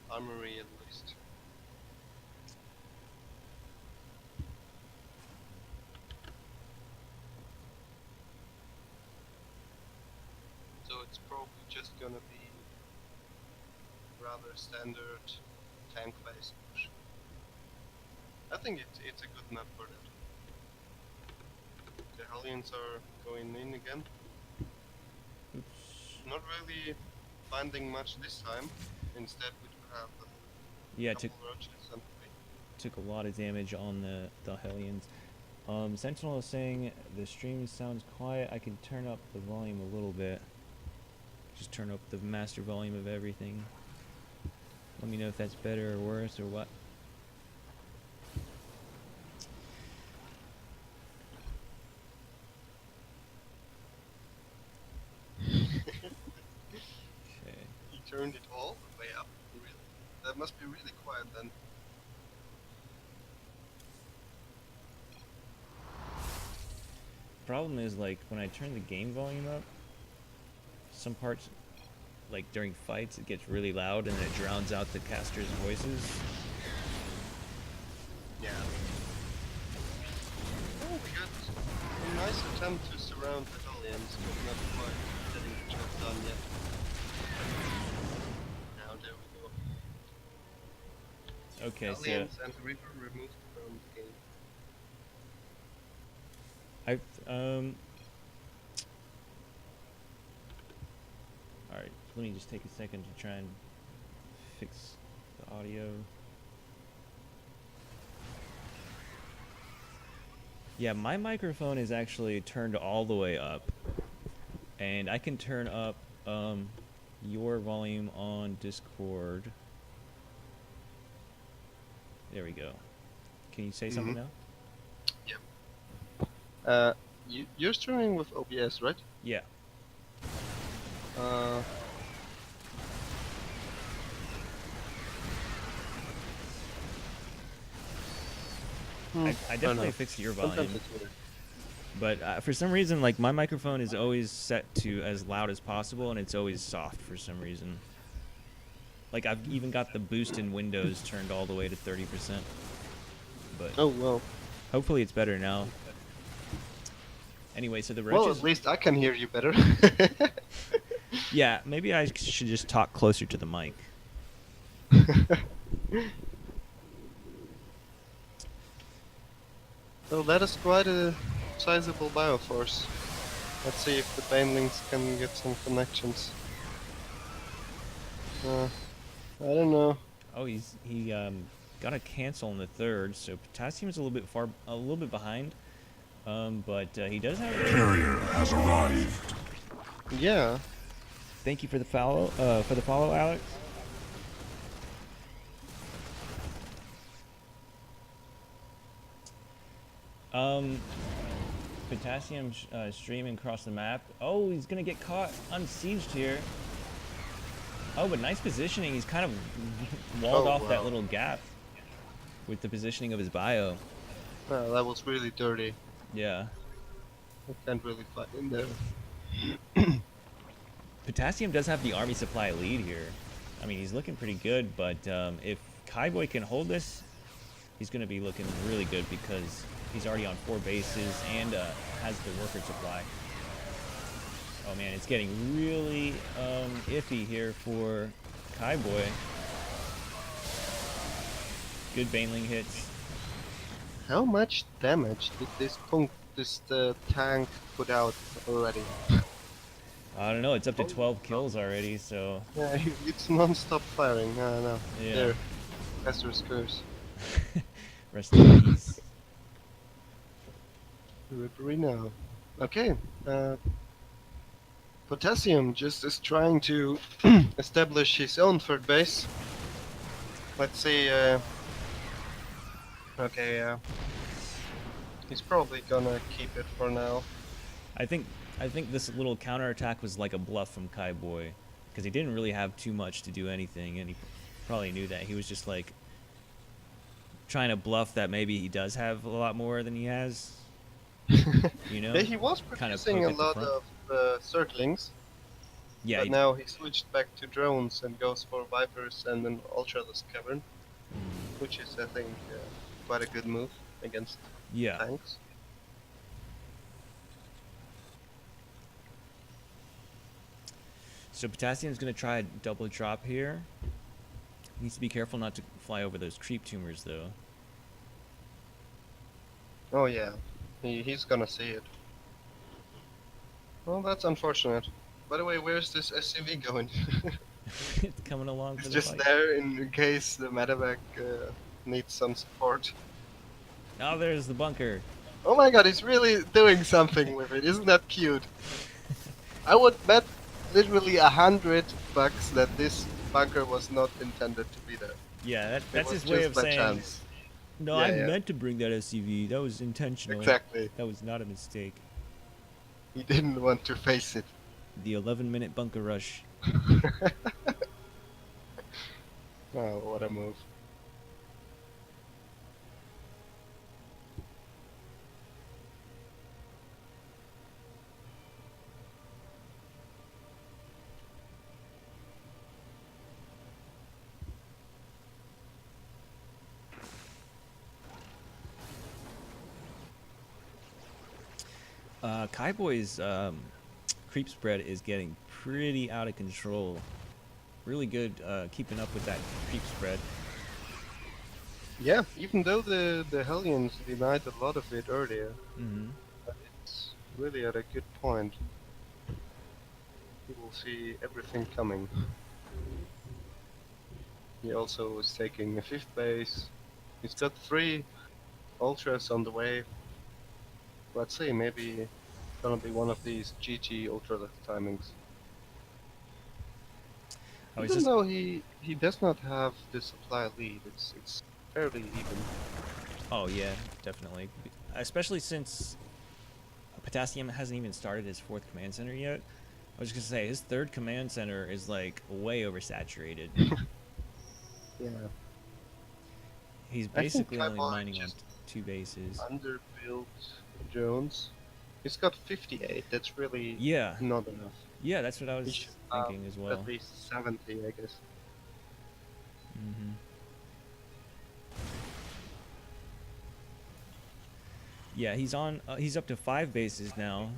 armory at least. So it's probably just gonna be rather standard tank-based push. I think it's a good map for that. The Hellions are going in again.
Oops.
Not really finding much this time. Instead, we have a
Yeah,
couple roaches and
took a lot of damage on the Hellions. Sentinel is saying the stream sounds quiet. I can turn up the volume a little bit. Just turn up the master volume of everything. Let me know if that's better or worse or what. Okay.
he turned it all the way up. Really? That must be really quiet then.
Problem is, like, when I turn the game volume up, some parts, like during fights, it gets really loud and it drowns out the casters' voices.
Yeah. Oh, we got a nice attempt to surround the Hellions, but not quite getting the job done yet. Now there we go.
Okay,
Hellions and Reaper removed from the game.
Alright, let me just take a second to try and fix the audio. Yeah, my microphone is actually turned all the way up. And I can turn up your volume on Discord. There we go. Can you say something now?
You're streaming with OBS, right?
Yeah. I definitely fixed your volume.
Sometimes it's weird.
But for some reason, like, my microphone is always set to as loud as possible, and it's always soft for some reason. Like, I've even got the boost in Windows turned all the way to 30%. But
Oh well.
hopefully it's better now. Anyway, so the
Well,
roaches...
at least I can hear you better.
Yeah, maybe I should just talk closer to the mic.
So that is quite a sizable bioforce. Let's see if the banelings can get some connections. I don't know.
Oh, he got a cancel in the third, so Potassium's a little bit behind. But he does have.
Carrier has arrived.
Yeah.
Thank you for the follow. Alex. Potassium streaming across the map. Oh, he's gonna get caught unsieged here. Oh, but nice positioning. He's kind of walled off that little gap with the positioning of his bio.
Well, that was really dirty.
Yeah.
I can't really fight in there.
Potassium does have the army supply lead here. I mean, he's looking pretty good, but if Kaiboy can hold this, he's going to be looking really good because he's already on 4 bases and has the worker supply. Oh man, it's getting really iffy here for Kaiboy. Good Baneling hits.
How much damage did this tank put out already?
I don't know, it's up to 12 kills already, so...
Yeah, it's non-stop firing. No.
Yeah.
There. Caster's curse.
Rest in peace.
Referee now. Okay. Potassium just is trying to establish his own third base. Let's see. Okay. He's probably gonna keep it for now.
I think this little counterattack was like a bluff from Kaiboy, because he didn't really have too much to do anything, and he probably knew that. He was just like trying to bluff that maybe he does have a lot more than he has. You know?
Yeah, he was
Kind of
producing a
poke at the
lot
front.
of circlings,
Yeah,
but now he switched back to drones and goes for Vipers and an Ultraless Cavern, which is, I think, quite a good move against
yeah.
tanks.
So Potassium's going to try a double drop here. Needs to be careful not to fly over those creep tumors, though.
Oh yeah, he's gonna see it. Well, that's unfortunate. By the way, where's this SUV going?
It's coming along for
It's
the
just
fight.
there in case the medevac needs some support.
Oh, there's the bunker.
Oh my god, he's really doing something with it. Isn't that cute? I would bet literally $100 that this bunker was not intended to be there.
Yeah, that's
was
his way
just
of
by
saying,
chance.
no,
Yeah,
I
yeah.
meant to bring that SUV. That was intentional.
Exactly.
That was not a mistake.
He didn't want to face it.
The 11-minute bunker rush.
Oh, what a move.
Kaiboy's creep spread is getting pretty out of control. Really good keeping up with that creep spread.
Yeah, even though the Hellions denied a lot of it earlier,
Mm-hmm.
but it's really at a good point. You will see everything coming. He also is taking a 5th base. He's got 3 ultras on the way. Let's see, maybe gonna be one of these GG ultra timings.
Oh,
Even though he does not have the supply lead, it's fairly even.
Oh yeah, definitely. Especially since Potassium hasn't even started his 4th command center yet. I was just gonna say his 3rd command center is like way oversaturated.
Yeah.
He's
I think
basically only
Kaiboy
mining on
just
2 bases.
Underbuilt drones. He's got 58. That's really
Yeah,
not enough.
yeah, that's what I was
He should
thinking as well.
At least 70, I guess.
Mm-hmm. Yeah, he's up to 5 bases now,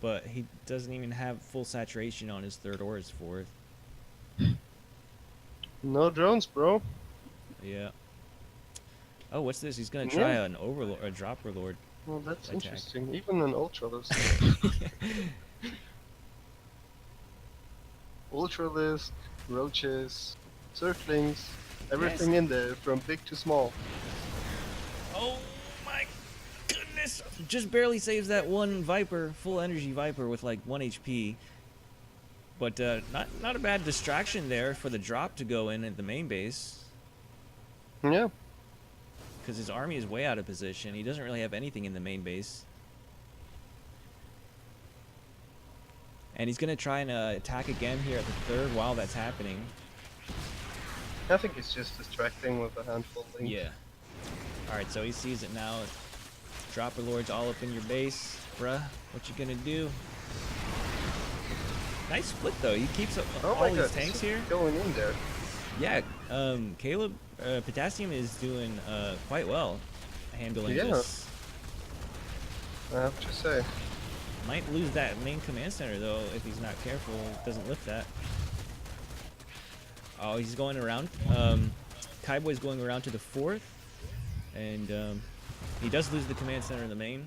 but he doesn't even have full saturation on his 3rd or his 4th.
No drones, bro.
Yeah. Oh, what's this? He's gonna try
Yeah.
a dropper lord.
Well, that's
attack.
interesting. Even an Ultralisk. Ultralisk, roaches, Zerglings,
Yes.
everything in there from big to small.
Oh my goodness! Just barely saves that one Viper, full energy Viper with like 1 HP. But not a bad distraction there for the drop to go in at the main base.
Yeah.
Because his army is way out of position. He doesn't really have anything in the main base. And he's going to try and attack again here at the third while that's happening.
I think he's just distracting with a handful link.
Yeah. Alright, so he sees it now. Dropper Lords all up in your base. Bruh, what you gonna do? Nice split though. He keeps
Oh
all
my
his
god,
tanks
he's
here.
going in there.
Yeah, Caleb, Potassium is doing quite well handling
Yeah.
this.
I have to say.
Might lose that main command center though if he's not careful. Doesn't lift that. Oh, he's going around. Kaiboy's going around to the fourth, and he does lose the command center in the main.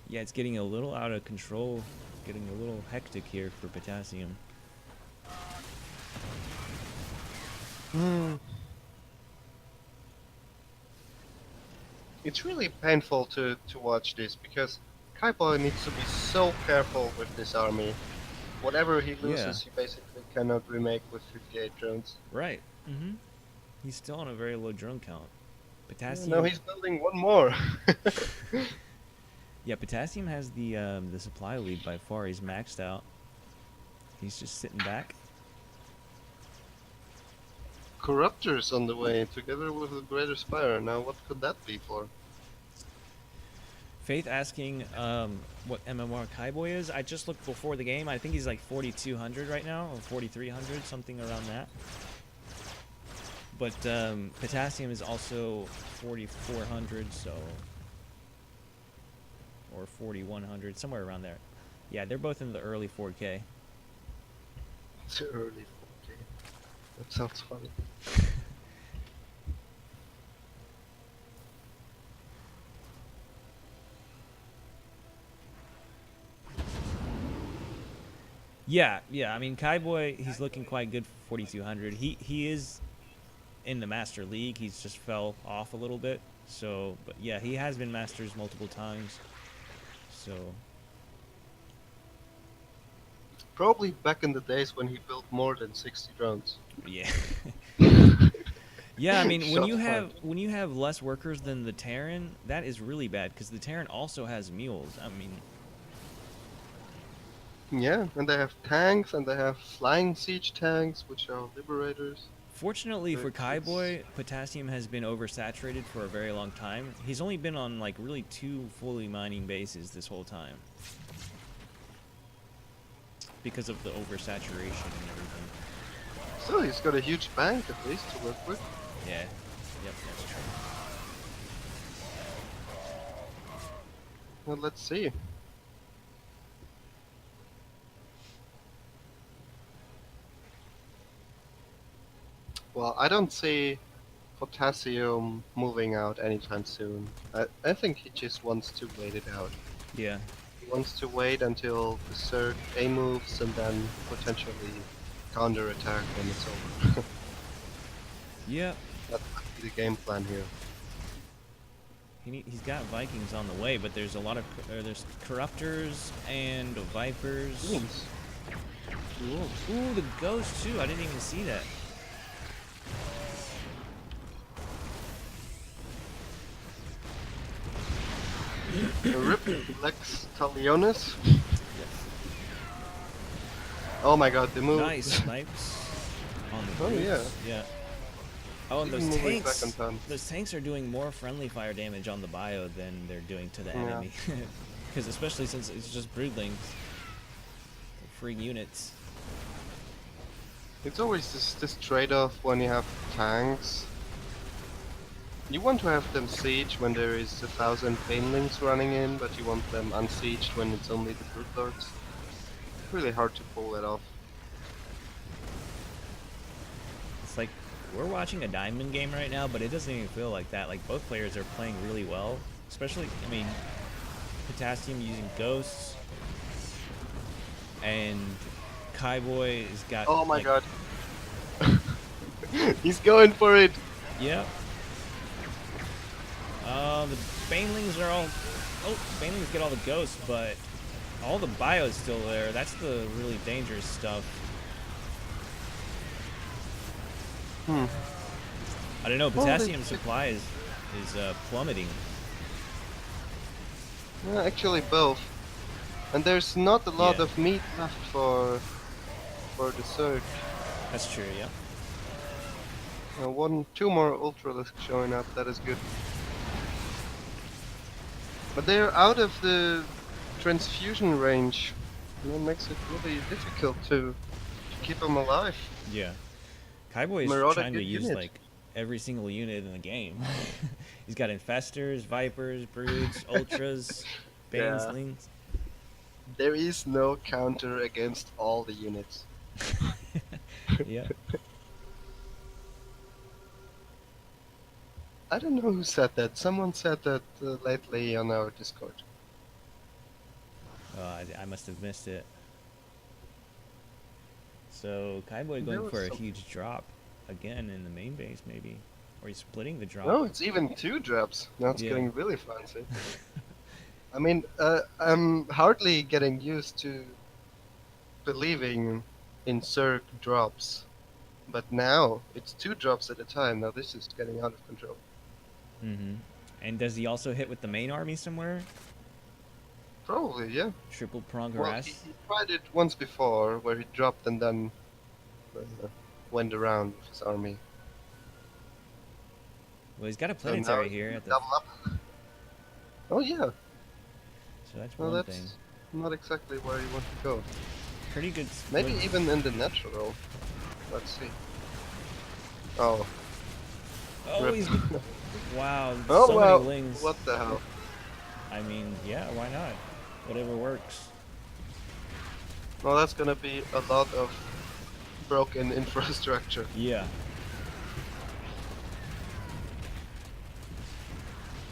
Yeah, it's getting a little out of control, getting a little hectic here for Potassium.
It's really painful to watch this because Kaiboy needs to be so careful with this army. Whatever he loses, he basically cannot remake with 58 drones.
Right. He's still on a very low drone count. Potassium.
No, he's building one more.
Yeah, Potassium has the supply lead by far. He's maxed out. He's just sitting back.
Corruptors on the way, together with the Greater Spire. Now, what could that be for?
Faith asking what MMR Kaiboy is. I just looked before the game. I think he's like 4,200 right now, or 4,300, something around that. But Potassium is also 4,400, so... or 4,100, somewhere around there. Yeah, they're both in the early 4K.
It's early 4K. That sounds funny.
Yeah. I mean, Kaiboy, he's looking quite good for 4,200. He is in the Master League. He's just fell off a little bit. So, but yeah, he has been Masters multiple times. So,
Probably back in the days when he built more than 60 drones.
yeah. Yeah, I mean, when
Shot
you have less workers than the Terran, that is really bad because the Terran also has mules. I mean,
Yeah, and they have tanks, and they have flying siege tanks, which are liberators.
fortunately for
It's-
Kaiboy, Potassium has been oversaturated for a very long time. He's only been on like really 2 fully mining bases this whole time because of the oversaturation and everything.
Still, he's got a huge bank at least to work with.
Yeah. Yep, that's true.
Well, let's see. Well, I don't see Potassium moving out anytime soon. I think he just wants to wait it out.
Yeah.
He wants to wait until the Zerg A moves and then potentially counter-attack when it's over.
Yep.
That might be the game plan here.
He's got Vikings on the way, but there's a lot of there's Corruptors and Vipers.
Ooms.
Ooh, the Ghost too. I didn't even see that.
Rip Lex Talionis. Oh my god, the move.
Nice snipes on the
Oh,
groups.
yeah.
Yeah. Oh, and
Even
those
moving
tanks.
back on time.
Those tanks are doing more friendly fire damage on the bio than they're doing to the
Yeah.
enemy. Because especially since it's just broodlings, free units.
It's always this trade-off when you have tanks. You want to have them siege when there is 1,000 banelings running in, but you want them unsieged when it's only the brute lords. Really hard to pull that off.
It's like we're watching a diamond game right now, but it doesn't even feel like that. Like both players are playing really well, especially I mean, Potassium using ghosts, and Kaiboy has got
Oh my
like,
god. He's going for it.
yep. The Banelings are all. Oh, Banelings get all the ghosts, but all the bio's still there. That's the really dangerous stuff.
Hmm.
I don't know.
Well, they-
Potassium supply is plummeting.
Yeah, actually both. And there's not a lot
Yeah.
of meat left for the surge.
That's true. Yeah.
Two more Ultralisks showing up. That is good. But they're out of the transfusion range. And that makes it really difficult to keep them alive.
Yeah. Kaiboy is
Marauder,
trying to
good
use
unit.
like every single unit in the game. He's got infestors, vipers, broods, ultras,
Yeah.
banelings.
There is no counter against all the units.
Yeah.
I don't know who said that. Someone said that lately on our Discord.
Oh, I must have missed it. So Kaiboy
There
going
was
for a
some-
huge drop again in the main base, maybe, or he's splitting the drop.
No, it's even 2 drops. Now it's
Yeah.
getting really fancy. I mean, I'm hardly getting used to believing in Zerg drops. But now, it's 2 drops at a time. Now this is getting out of control.
Mm-hmm. And does he also hit with the main army somewhere?
Probably, yeah.
Triple prong
Well,
harass?
he tried it once before, where he dropped and then went around with his army.
Well, he's got a
So now
planetary
he
here
can
at the.
double up. Oh yeah.
So that's
Well,
one
that's
thing.
not exactly where you want to go.
Pretty good split.
Maybe even in the natural. Let's see. Oh.
Oh,
Rip.
he's. Wow.
Oh
So
wow.
many lings.
What the hell?
I mean, yeah, why not? Whatever works.
Well, that's gonna be a lot of broken infrastructure.
Yeah.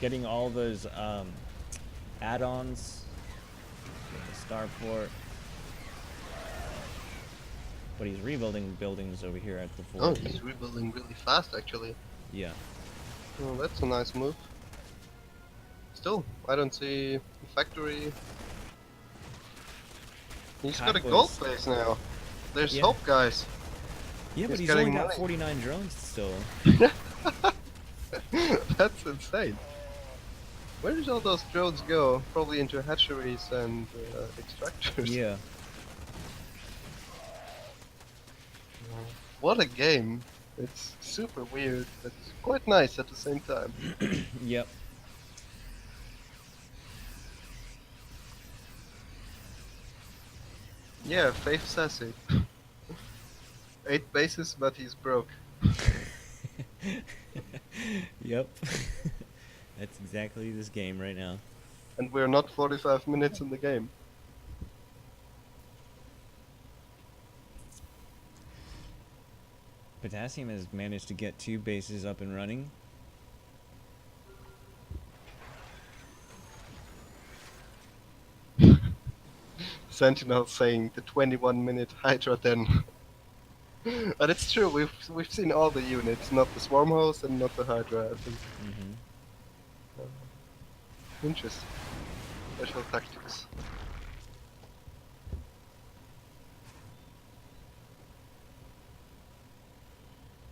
Getting all those add-ons, the starport. But he's rebuilding buildings over here at the
Oh,
fort.
he's rebuilding really fast actually.
Yeah.
Well, that's a nice move. Still, I don't see a factory. He's got a
Kaiboy's-
gold base now. There's
Yeah.
hope, guys.
Yeah, but
He's
he's only
getting
got
money.
49 drones still.
That's insane. Where did all those drones go? Probably into hatcheries and extractors.
Yeah.
What a game. It's super weird, but quite nice at the same time.
Yep.
Yeah, Faith sassy. 8 bases, but he's broke.
Yep. That's exactly this game right now.
And we're not 45 minutes in the game.
Potassium has managed to get 2 bases up and running.
Sentinel saying the 21-minute Hydra then. But it's true, we've seen all the units, not the Swarm Host and not the Hydra, I think.
Mm-hmm.
Interesting. Special tactics.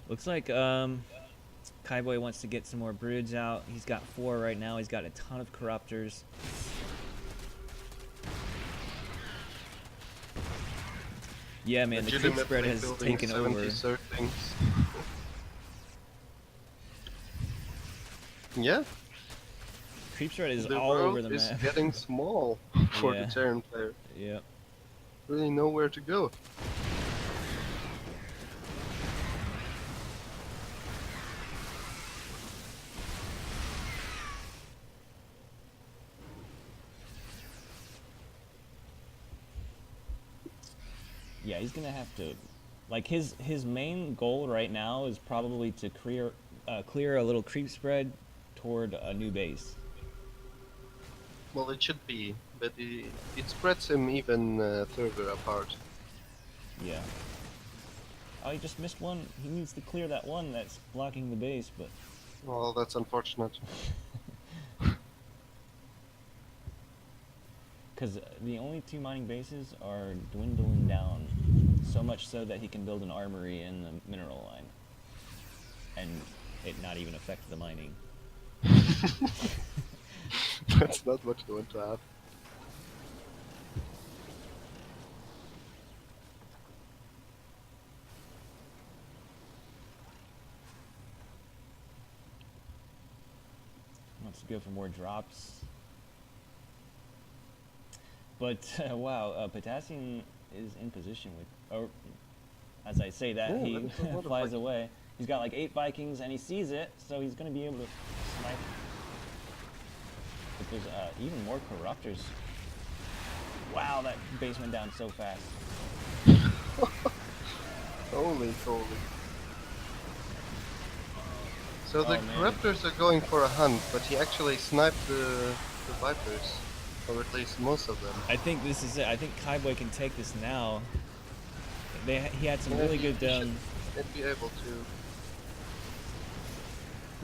Looks like Kaiboy wants to get some more broods out. He's got 4 right now. He's got a ton of corruptors. Yeah, man, the creep spread has
Legitimately
taken
building
over.
70 Zerglings. Yeah,
Creep spread is
the
all
world
over the
is
map.
getting small for
Yeah.
the Terran player.
Yep.
Really know where to go.
Yeah, he's gonna have to Like his main goal right now is probably to clear a little creep spread toward a new base.
Well, it should be, but it spreads him even further apart.
Yeah. Oh, he just missed one. He needs to clear that one that's blocking the base, but
Well, that's unfortunate.
because the only two mining bases are dwindling down, so much so that he can build an armory in the mineral line, and it not even affect the mining.
That's not what you want to have.
Wants to go for more drops. But wow, Potassium is in position with, or as I say that,
Yeah,
he
that is a lot of
flies
Vikings.
away. He's got like 8 Vikings and he sees it, so he's going to be able to snipe. But there's even more Corruptors. Wow, that base went down so fast.
Holy holy. So the
Oh, man.
Raptors are going for a hunt, but he actually sniped the Vipers. Or at least most of them.
I think this is it. I think Kaiboy can take this now. He had some
Yeah,
really
he
good.
should be able to.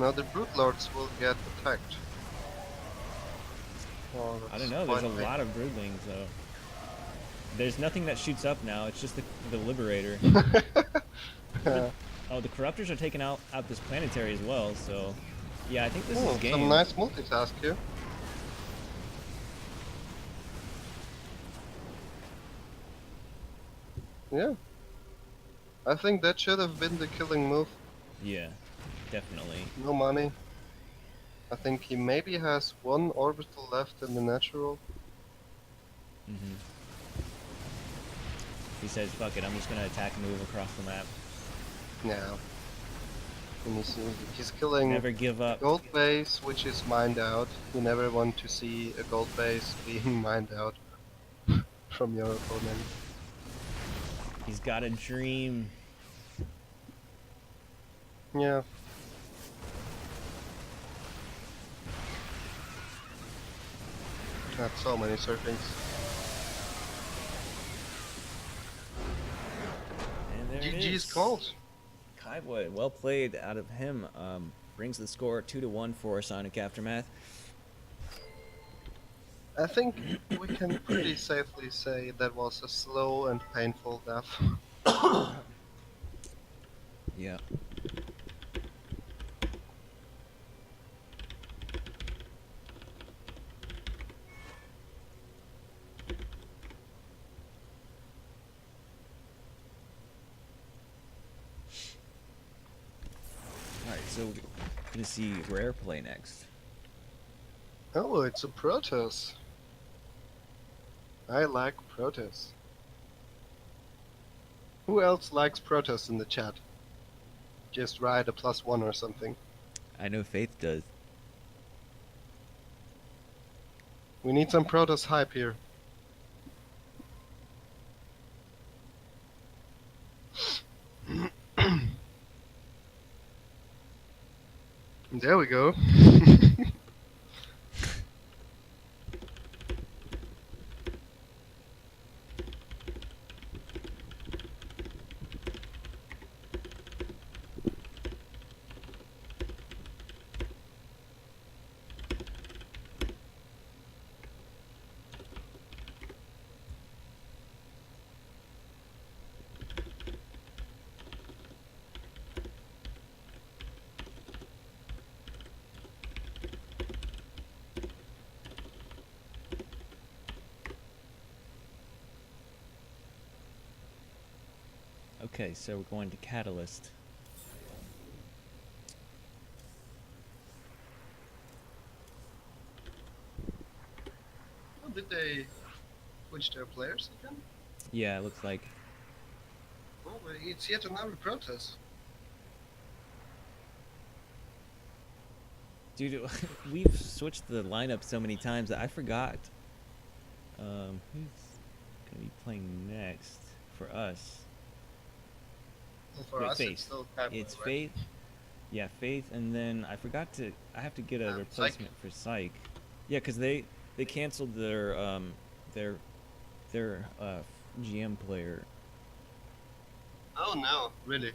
Now the Brute Lords will get attacked. Oh,
I
that's
don't know. There's a
quite
lot of broodlings though. There's nothing that shoots up now. It's just the Liberator.
big.
Oh, the Corruptors are taking out this planetary as well. So, yeah, I think this is game.
Some nice multitask here. Yeah. I think that should have been the killing move.
Yeah, definitely.
No money. I think he maybe has one orbital left in the natural.
Hmm. He says, "Fuck it, I'm just gonna attack and move across the map.
Yeah. And he's killing
Never give up."
gold base, which is mined out. You never want to see a gold base being mined out from your opponent.
He's got a dream.
Yeah. Got so many surfings.
And there it
GG's
is.
called.
Kaiboy, well played out of him. Brings the score 2-1 for Sonic Aftermath.
I think we can pretty safely say that was a slow and painful death.
Yeah. Alright, so we're gonna see Rare play next.
Oh, it's a Protoss. I like Protoss. Who else likes Protoss in the chat? Just write a +1 or something.
I know Faith does.
We need some Protoss hype here. There we go.
Okay, so we're going to Catalyst.
Oh, did they switch their players again?
Yeah, it looks like.
Oh, it's yet another Protoss.
Dude, we've switched the lineup so many times that I forgot. Who's gonna be playing next for us?
Well, for
Wait,
us, it's
Faith.
still Kaiba,
It's
right?
Faith. Yeah, Faith, and then I forgot to. I have to get a
Psych.
replacement for Psych. Yeah, because they canceled their their GM player.
Oh no, really?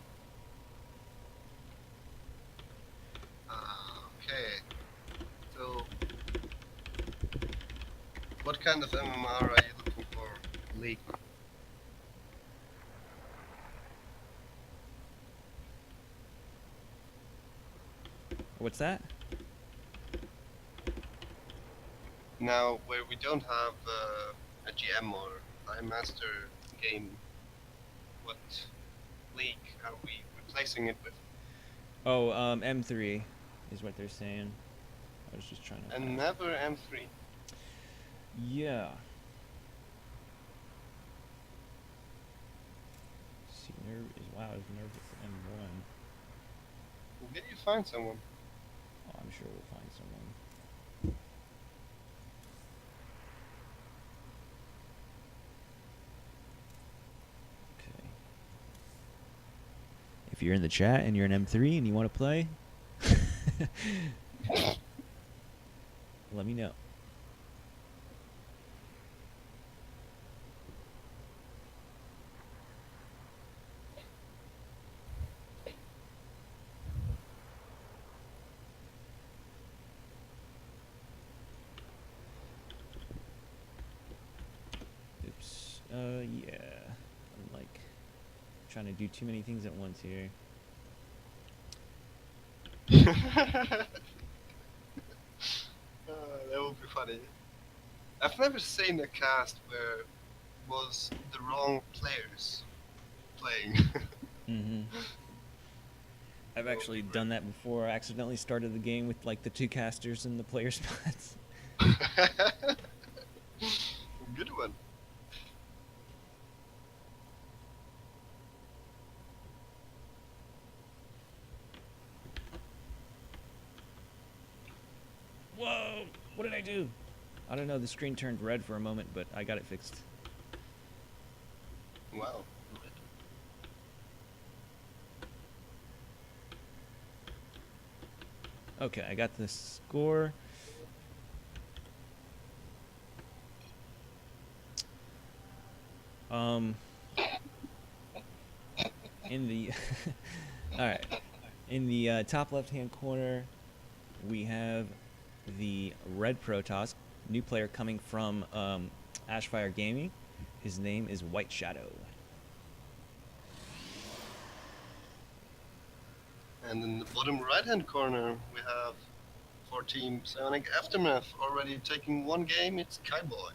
Okay. So, what kind of MMR are you looking for, League?
What's that?
Now, where we don't have a GM or a master game, what league are we replacing it with?
Oh, M3 is what they're saying. I was just trying to
And
find.
never M3.
Yeah. See, nerve is wow. Is nerve M1.
Did you find someone?
Oh, I'm sure we'll find someone. Okay. If you're in the chat and you're an M3 and you want to play, let me know. Oops. Yeah. I'm like trying to do too many things at once here.
That would be funny. I've never seen a cast where was the wrong players playing.
Mm-hmm. I've actually done that before. I accidentally started the game with like the two casters in the player spots.
Good one.
Whoa! What did I do? I don't know. The screen turned red for a moment, but I got it fixed.
Wow.
Okay, I got the score. In the all right, in the top left-hand corner, we have the red Protoss, new player coming from AFire Gaming. His name is White Shadow.
And in the bottom right hand corner, we have for Team Psionic Aftermath already taking one game. It's Kaiboy.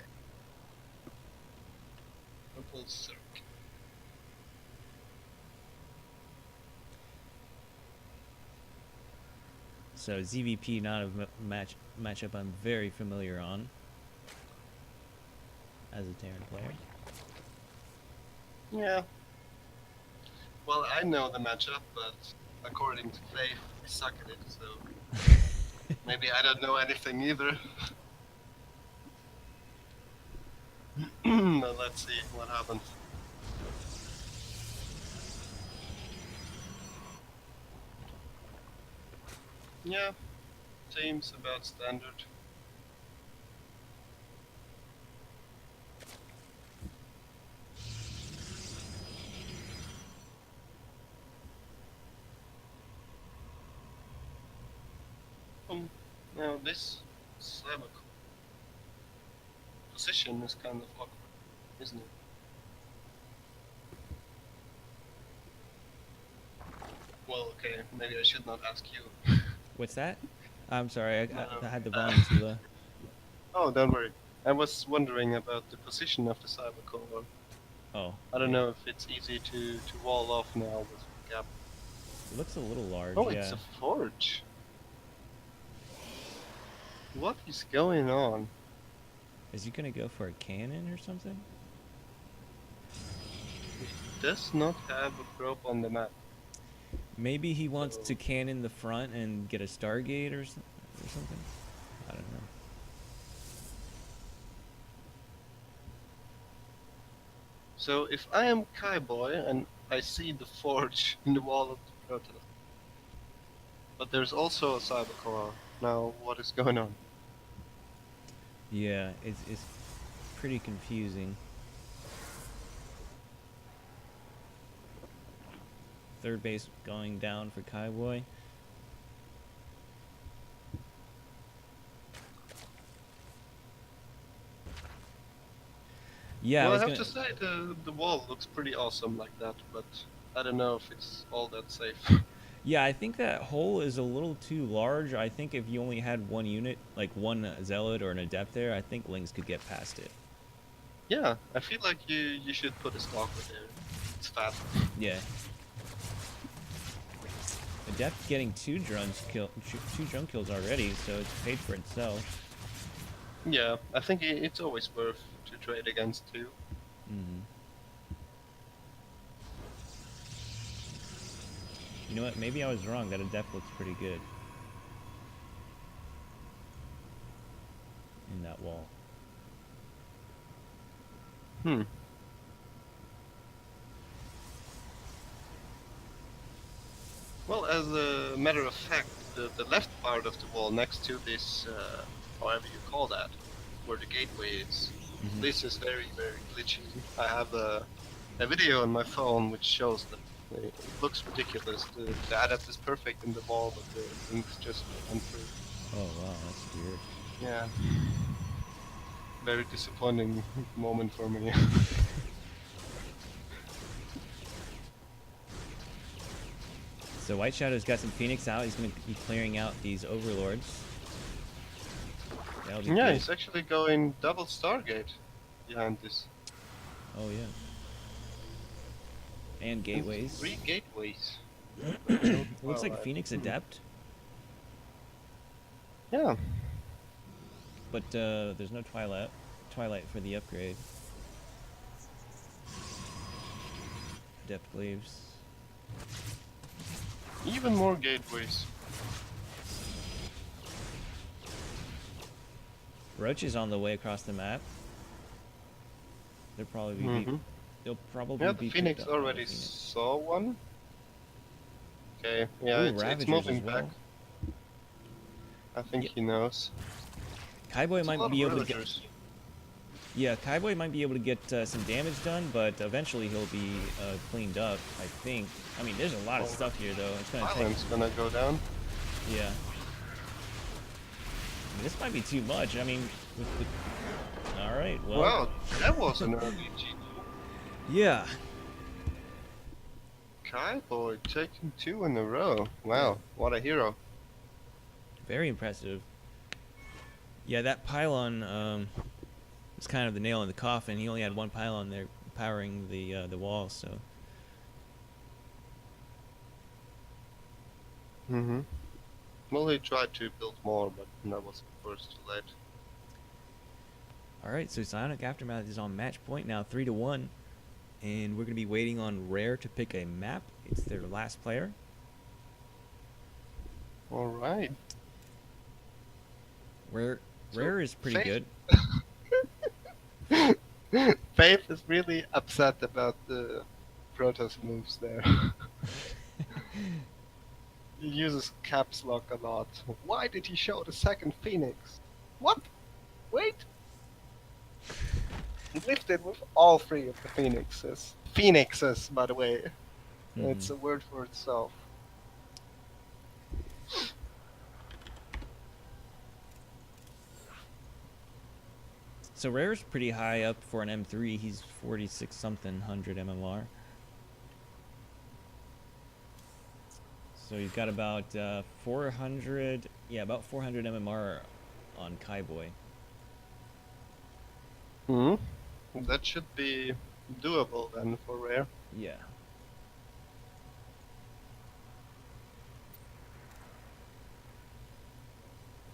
Purple Cirque.
So ZVP, not a matchup I'm very familiar on as a Terran player.
Yeah. Well, I know the matchup, but according to Faith, I suck at it, so maybe I don't know anything either. But let's see what happens. Yeah, seems about standard. Now this cyber position is kind of awkward, isn't it? Well, okay, maybe I should not ask you.
What's that? I'm sorry, I had the
Uh,
volume too low.
Oh, don't worry. I was wondering about the position of the cyber core.
Oh,
I don't
yeah.
know if it's easy to wall off now with the gap.
It looks a little large.
Oh,
yeah.
it's a forge. What is going on?
Is he gonna go for a cannon or something?
It does not have a probe on the map.
Maybe he wants
So-
to cannon the front and get a Stargate or something. I don't know.
So if I am Kaiboy and I see the forge in the wall of the Protoss. But there's also a cybercore. Now, what is going on?
Yeah, it's pretty confusing. Third base going down for Kaiboy. Yeah,
Well,
I
I
was
have
gonna.
to say the wall looks pretty awesome like that, but I don't know if it's all that safe.
Yeah, I think that hole is a little too large. I think if you only had one unit, like one zealot or an adept there, I think Lings could get past it.
Yeah, I feel like you should put a stalker there. It's faster.
Yeah. Adept getting two drone kills already, so it's paid for itself.
Yeah, I think it's always worth to trade against two.
Hmm. You know what? Maybe I was wrong. That adept looks pretty good in that wall.
Hmm. Well, as a matter of fact, the left part of the wall next to this, however you call that, where the gateway is,
Hmm.
this is very, very glitchy. I have a video on my phone which shows that it looks ridiculous. The adept is perfect in the wall, but the links just went through.
Oh wow, that's weird.
Yeah. Very disappointing moment for me.
So White Shadow's got some Phoenix out. He's going to be clearing out these Overlords. That'll be
Yeah,
good.
he's actually going double Stargate behind this.
Oh yeah. And gateways.
3 gateways.
Looks like
Well,
Phoenix Adept,
Yeah.
but there's no Twilight for the upgrade. Adept Glaives.
Even more gateways.
Roach is on the way across the map. They'll probably be.
Mhm.
They'll probably
Yeah,
be
the Phoenix
picked up by the
already
Phoenix.
saw one. Okay, yeah,
Ooh,
it's
Ravagers
moving
as well.
back. I think
Yeah.
he knows.
Kaiboy
It's a lot
might
of
be able to get.
Ravagers.
Yeah, Kaiboy might be able to get some damage done, but eventually he'll be cleaned up, I think. I mean, there's a lot of
Oh.
stuff here, though. It's gonna take.
Island's gonna go down.
Yeah. I mean, this might be too much. I mean, all right. Well.
Wow, that was an early GG.
Yeah.
Kaiboy taking 2 in a row. Wow, what a hero.
Very impressive. Yeah, that pylon was kind of the nail in the coffin. He only had one pylon there powering the wall, so.
Mm-hmm. Well, he tried to build more, but that was of course too late.
All right, so Psionic Aftermath is on match point now, 3-1, and we're gonna be waiting on Rare to pick a map. It's their last player.
Alright.
Rare
So,
is pretty
Faith-
good.
Faith is really upset about the Protoss moves there. He uses caps lock a lot. Why did he show the second Phoenix? What? Wait! He lifted with all 3 of the Phoenixes. Phoenixes, by the way. It's
Mhm.
a word for itself.
So Rare's pretty high up for an M3. He's 46 something hundred MMR. So he's got about 400, yeah, about 400 MMR on Kaiboy.
Hmm. That should be doable then for Rare.
Yeah.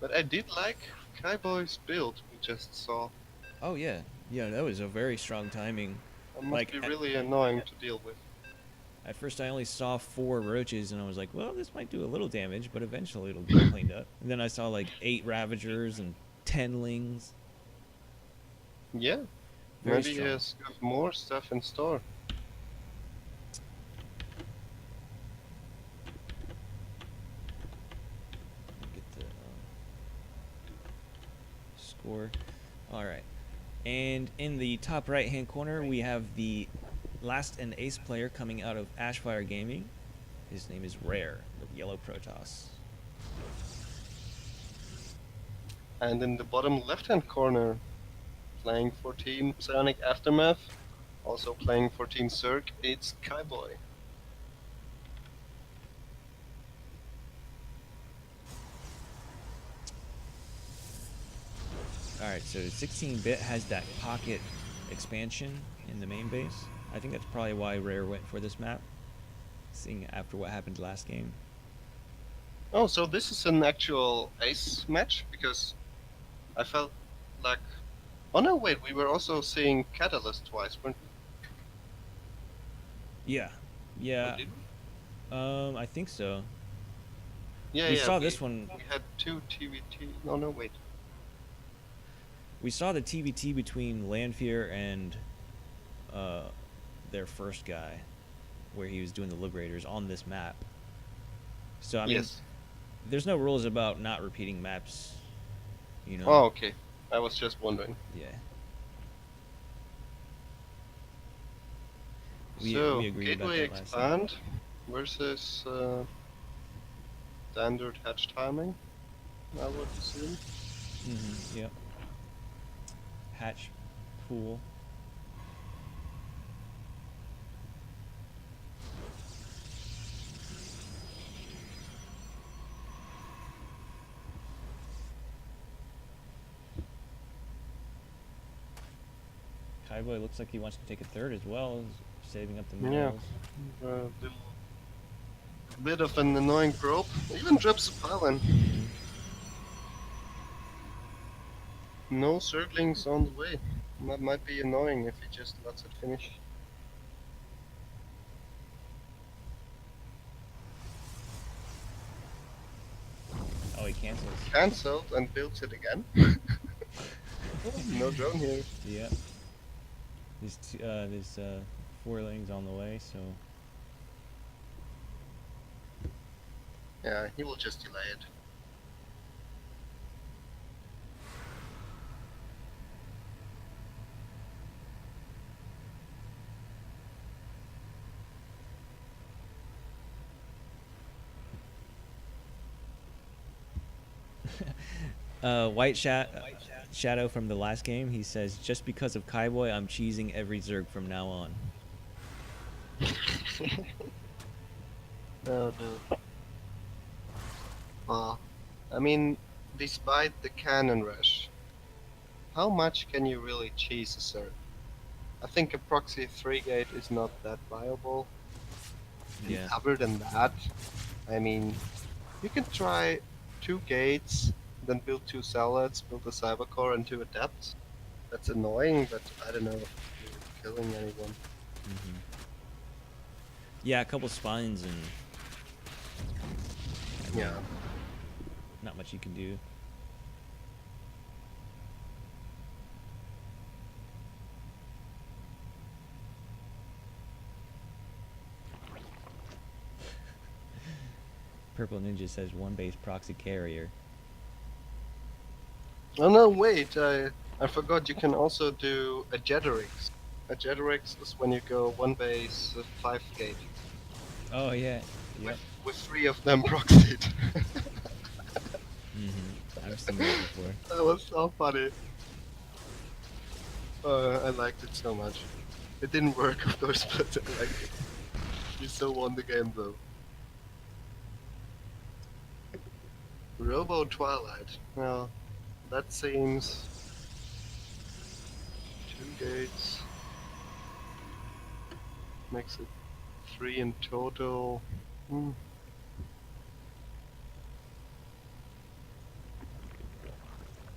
But I did like Kaiboy's build we just saw.
Oh yeah, yeah. That was a very strong timing.
It must
Like,
be really annoying to deal with.
At first, I only saw 4 roaches, and I was like, "Well, this might do a little damage, but eventually it'll get cleaned up." And then I saw like 8 Ravagers and 10 Lings.
Yeah.
Very
Maybe he
strong.
has got more stuff in store.
score. All right. And in the top right-hand corner, we have the last and ace player coming out of AFire Gaming. His name is Rare, the yellow Protoss.
And in the bottom left-hand corner, playing for Team Psionic Aftermath, also playing for Team Zerg, it's Kaiboy.
Alright, so 16-bit has that pocket expansion in the main base. I think that's probably why Rare went for this map, seeing after what happened last game.
Oh, so this is an actual ace match? Because I felt like... Oh no, wait, we were also seeing Catalyst twice, weren't
Yeah.
we?
Yeah.
Or did we?
I think so.
Yeah,
We
yeah,
saw this one.
We had two TVT... No, no, wait.
We saw the TBT between Lanfear and their first guy, where he was doing the Liberators on this map. So, I mean,
Yes.
there's no rules about not repeating maps, you know?
Oh, okay. I was just wondering.
Yeah.
So,
we agreed about
Gateway
that last time.
Expand versus standard hatch timing, I would assume.
Mm-hmm, yep. Hatch pool. Kaiboy looks like he wants to take a third as well, saving up the minerals.
Little bit of an annoying probe. Even drops a pylon.
Mhm.
No circlings on the way. That might be annoying if he just lets it finish.
Oh, he cancels.
Cancelled and builds it again. No drone here.
Yep. There's 4 lanes on the way, so
Yeah, he will just delay it.
Shadow from the last game, he says, just because of Kaiboy, I'm cheesing every Zerg from now on.
Oh no. Well, I mean, despite the cannon rush, how much can you really cheese a Zerg? I think a proxy 3 gate is not that viable.
Yeah.
Other than that, I mean, you can try 2 gates, then build 2 salads, build a cybercore and 2 adepts. That's annoying, but I don't know if you're killing anyone.
Mm-hmm. Yeah, a couple spines and
Yeah.
not much you can do. Purple Ninja says 1 base proxy carrier.
Oh no, wait, I forgot you can also do a Jetterix. A Jetterix is when you go 1 base, 5 gate.
Oh yeah. Yep.
With 3 of them proxied.
Mm-hmm. I've seen that before.
That was so funny. I liked it so much. It didn't work, of course, but I liked it. You still won the game, though. Robo Twilight. Well, that seems... 2 gates. Makes it 3 in total.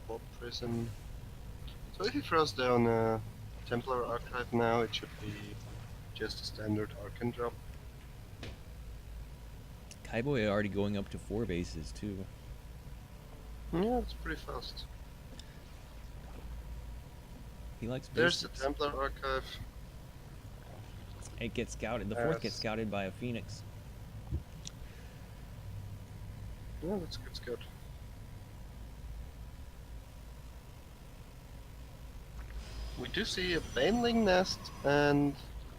Bob Prison. So if he throws down a Templar Archive now, it should be just a standard Arcan drop.
Kaiboy already going up to 4 bases too.
Yeah, it's pretty fast.
He likes
There's the
bases.
Templar Archive.
It gets scouted. The 4th gets scouted by a Phoenix.
Yeah, that's good scout. We do see a Baneling nest and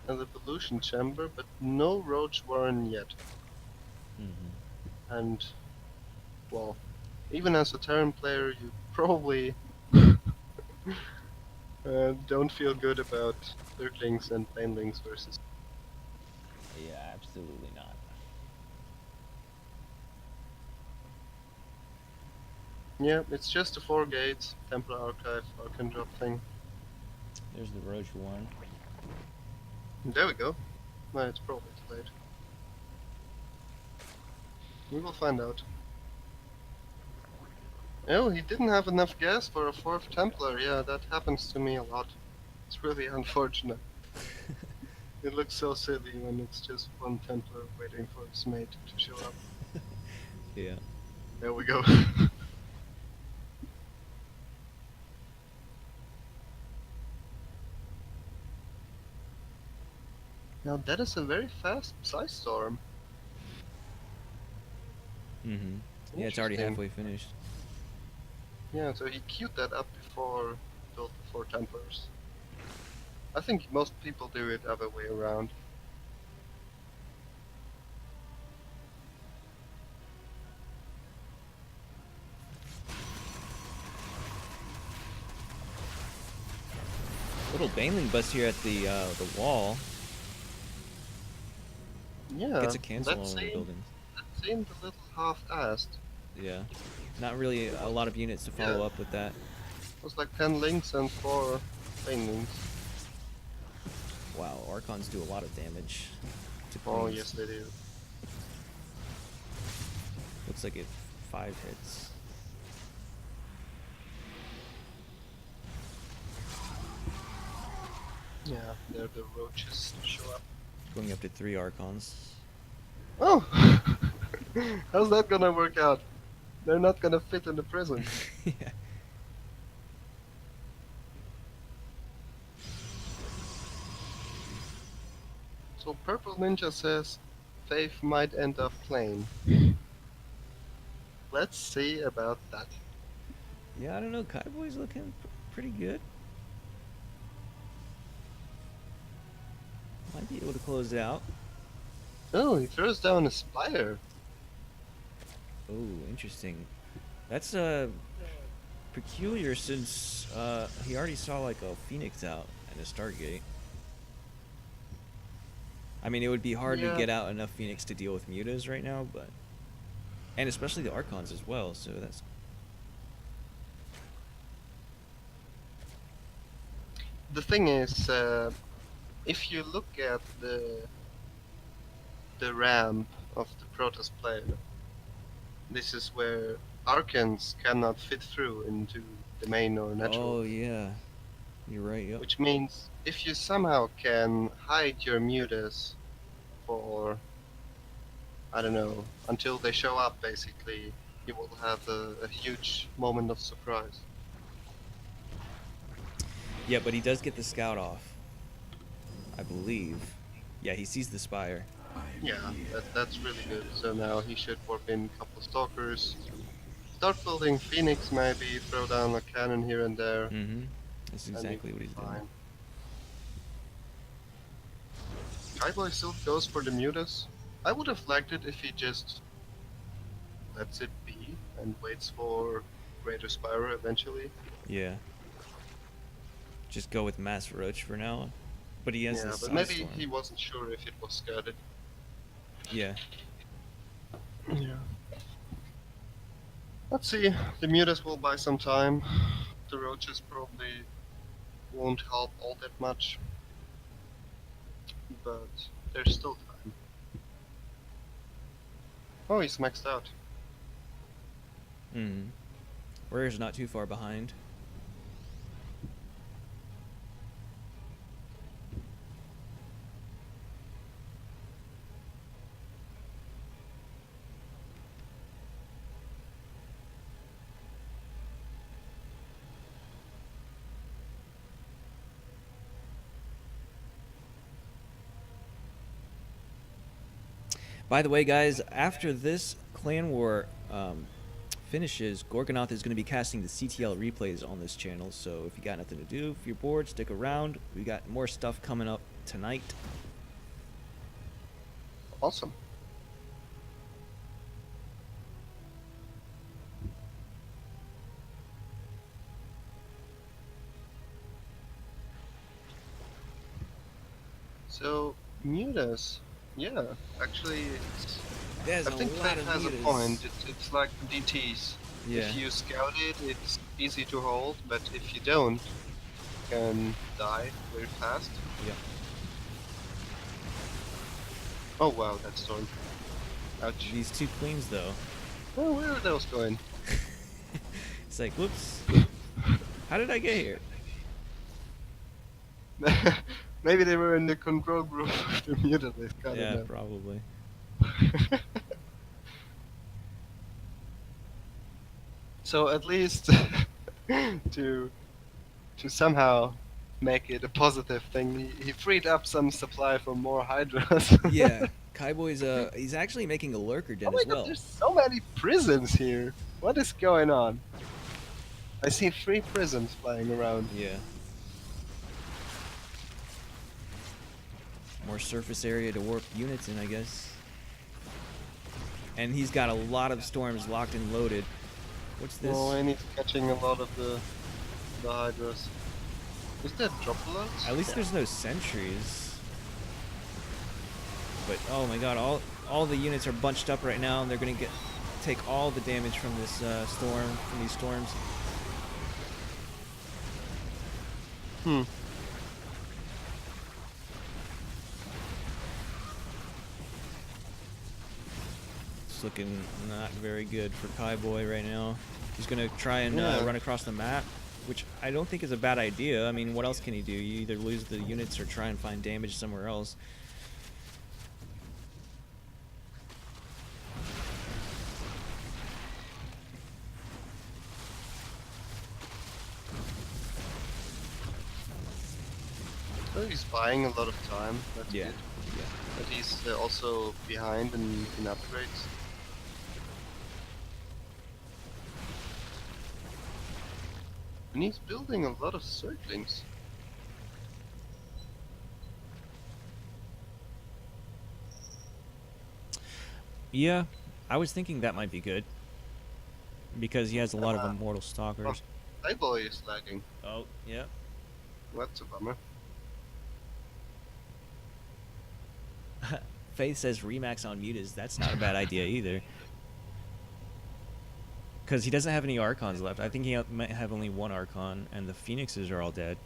an evolution chamber, but no Roach Warren yet.
Mm-hmm.
And, well, even as a Terran player, you probably don't feel good about Lurklings and Banelings versus.
Yeah, absolutely not.
Yeah, it's just a 4 gates, Templar Archive, Arcan Drop thing.
There's the Roach one.
There we go. No, it's probably too late. We will find out. Oh, he didn't have enough gas for a 4th Templar. Yeah, that happens to me a lot. It's really unfortunate. It looks so silly when it's just one Templar waiting for his mate to show up.
Yeah.
There we go. Now that is a very fast Psystorm.
Mm-hmm. Yeah, it's already
Interesting.
halfway finished.
Yeah, so he queued that up before built the 4 Templars. I think most people do it other way around.
Little Baneling bust here at the wall.
Yeah,
Gets a cancel
that
on the
seemed,
buildings.
that seemed a little half-assed.
Yeah. Not really a lot of units to follow up with that.
It was like 10 links and 4 Banelings.
Wow, Archons do a lot of damage to
Oh,
Queens.
yes they do.
Looks like it 5 hits.
Yeah, there the roaches show up.
Going up to 3 Archons.
Oh! How's that gonna work out? They're not gonna fit in the prison.
Yeah.
So Purple Ninja says Faith might end up playing. Let's see about that.
Yeah, I don't know. Kaiboy's looking pretty good. Might be able to close it out.
Oh, he throws down a Spire.
Oh, interesting. That's peculiar since he already saw like a Phoenix out and a Stargate. I mean, it would be hard to
Yeah.
get out enough Phoenix to deal with mutas right now, but and especially the Archons as well. So that's
The thing is, if you look at the ramp of the Protoss player, this is where Archons cannot fit through into the main or natural.
Oh yeah, you're right. Yep.
Which means if you somehow can hide your mutas for, I don't know, until they show up basically, you will have a huge moment of surprise.
Yeah, but he does get the scout off, I believe. Yeah, he sees the Spire.
Yeah, that's really good. So now he should warp in a couple of Stalkers, start building Phoenix maybe, throw down a cannon here and there.
Mm-hmm. That's
and
exactly
you'll
what
be
he's
fine.
doing.
Kaiboy still goes for the mutas. I would have liked it if he just lets it be and waits for Greater Spyro eventually.
Yeah. Just go with Mass Roach for now. But he has
Yeah,
this
but maybe
Sunstorm.
he wasn't sure if it was scouted.
Yeah.
Yeah. Let's see. The mutas will buy some time. The roaches probably won't help all that much. But there's still time. Oh, he's maxed out.
Mm-hmm. Warrior's not too far behind. By the way, guys, after this clan war finishes, Gorgonoth is going to be casting the CTL replays on this channel, so if you got nothing to do, if you're bored, stick around. We got more stuff coming up tonight.
Awesome. So, mutas. Yeah, actually,
There's
I think
a lot
Faith
of
has a
mutas.
point. It's like DTs.
Yeah.
If you scout it, it's easy to hold, but if you don't, you can die very fast.
Yeah.
Oh wow, that storm. Ouch.
These two queens, though.
Oh, where are those going?
It's like, whoops. How did I get here?
Maybe they were in the control group of the mutalist. I
Yeah,
don't
probably.
know. So at least to somehow make it a positive thing, he freed up some supply for more hydras.
Yeah. Kaiboy's he's actually making a lurker den
Oh my
as
god,
well.
there's so many prisons here. What is going on? I see 3 prisons flying around.
Yeah. More surface area to warp units in, I guess. And he's got a lot of storms locked and loaded. What's this?
Oh, and he's catching a lot of the hydras. Is that droplets?
At least there's no sentries. But oh my god, all the units are bunched up right now, and they're gonna take all the damage from this from these storms.
Hmm.
It's looking not very good for Kaiboy right now. He's gonna try and
Yeah.
run across the map, which I don't think is a bad idea. I mean, what else can he do? You either lose the units or try and find damage somewhere else.
So he's buying a lot of time. That's
Yeah.
good.
Yeah.
But he's also behind in upgrades. And he's building a lot of circlings.
Yeah, I was thinking that might be good. Because he has a lot of
Uh,
immortal stalkers.
Playboy is lagging.
Oh, yeah.
That's a bummer.
Faith says Remax on mutas. That's not a bad idea either. Because he doesn't have any Archons left. I think he might have only one Archon, and the Phoenixes are all dead.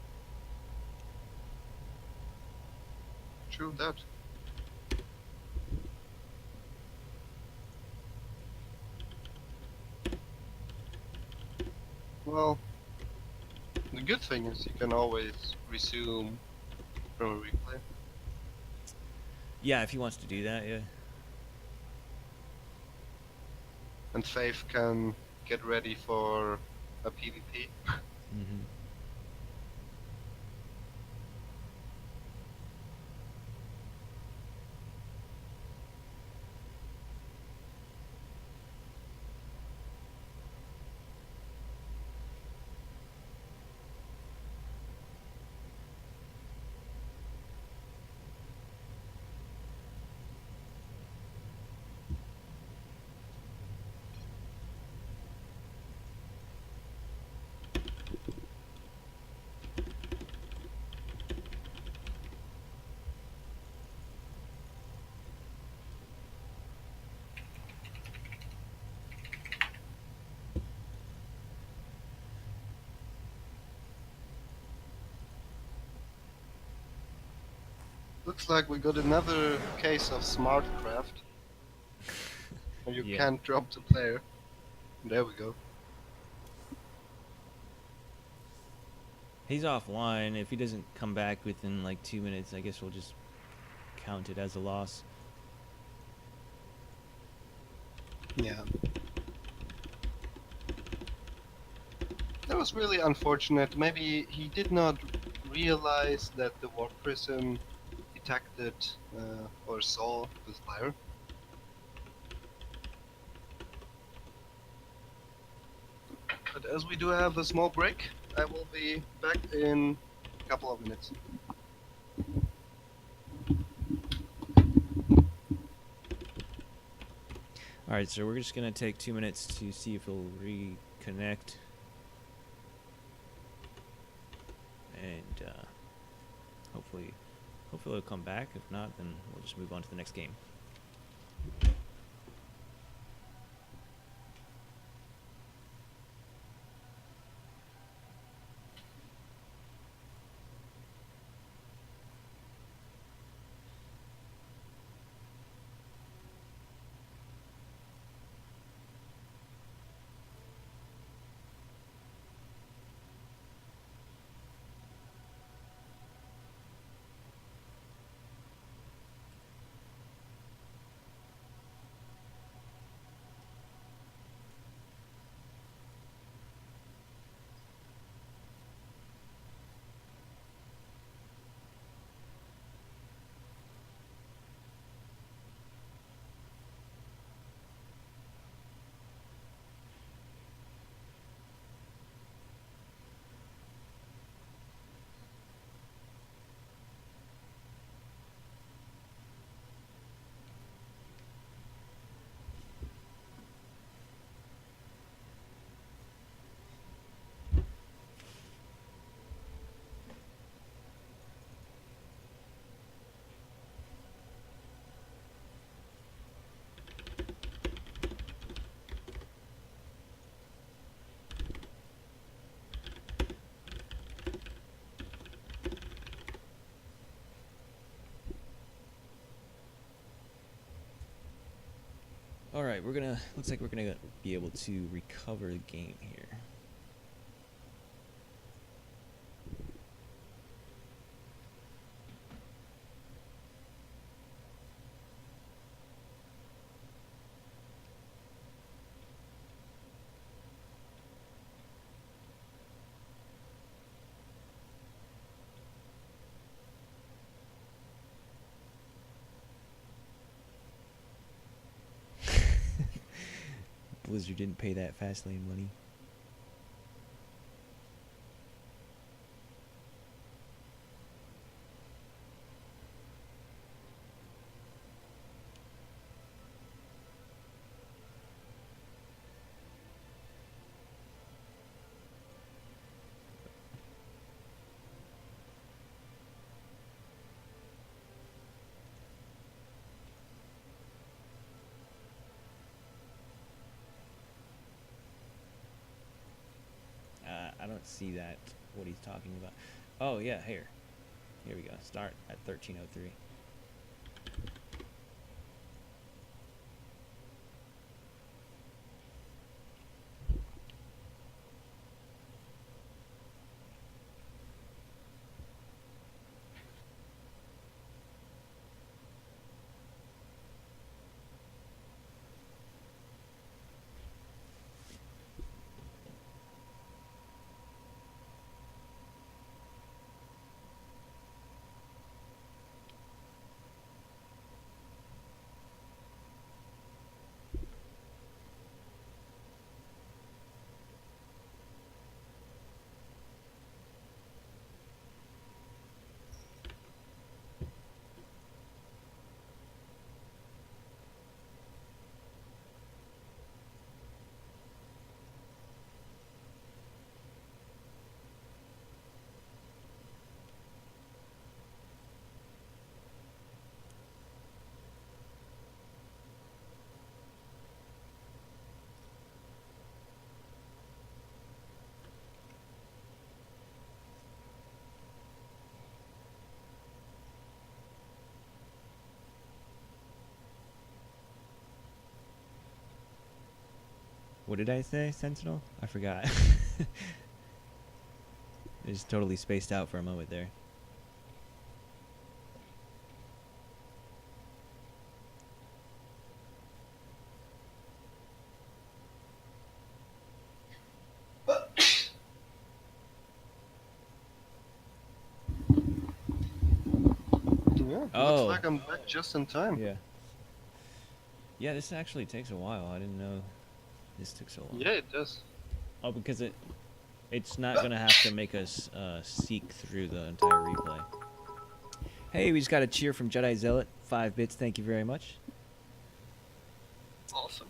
True that. Well, the good thing is you can always resume from a replay.
Yeah, if he wants to do that, yeah.
And Faith can get ready for a PvP.
Mm-hmm.
Looks like we got another case of SmartCraft. Where you
Yeah.
can't drop the player. There we go.
He's offline. If he doesn't come back within like 2 minutes, I guess we'll just count it as a loss.
Yeah. That was really unfortunate. Maybe he did not realize that the Warp Prism detected or saw the fire. But as we do have a small break, I will be back in a couple of minutes.
All right, so we're just gonna take 2 minutes to see if it'll reconnect, and hopefully it'll come back. If not, then we'll just move on to the next game. All right, looks like we're gonna be able to recover the game here. Blizzard didn't pay that Fastlane money. I don't see that, what he's talking about. Oh, yeah, here. Here we go. Start at 1303. What did I say, Sentinel? I forgot. I just totally spaced out for a moment there.
Yeah,
Oh.
looks like I'm back just in time.
Yeah. Yeah, this actually takes a while. I didn't know this took so long.
Yeah, it does.
Oh, because it's not gonna have to make us seek through the entire replay. Hey, we just got a cheer from Jedi Zealot. 5 bits, thank you very much.
Awesome.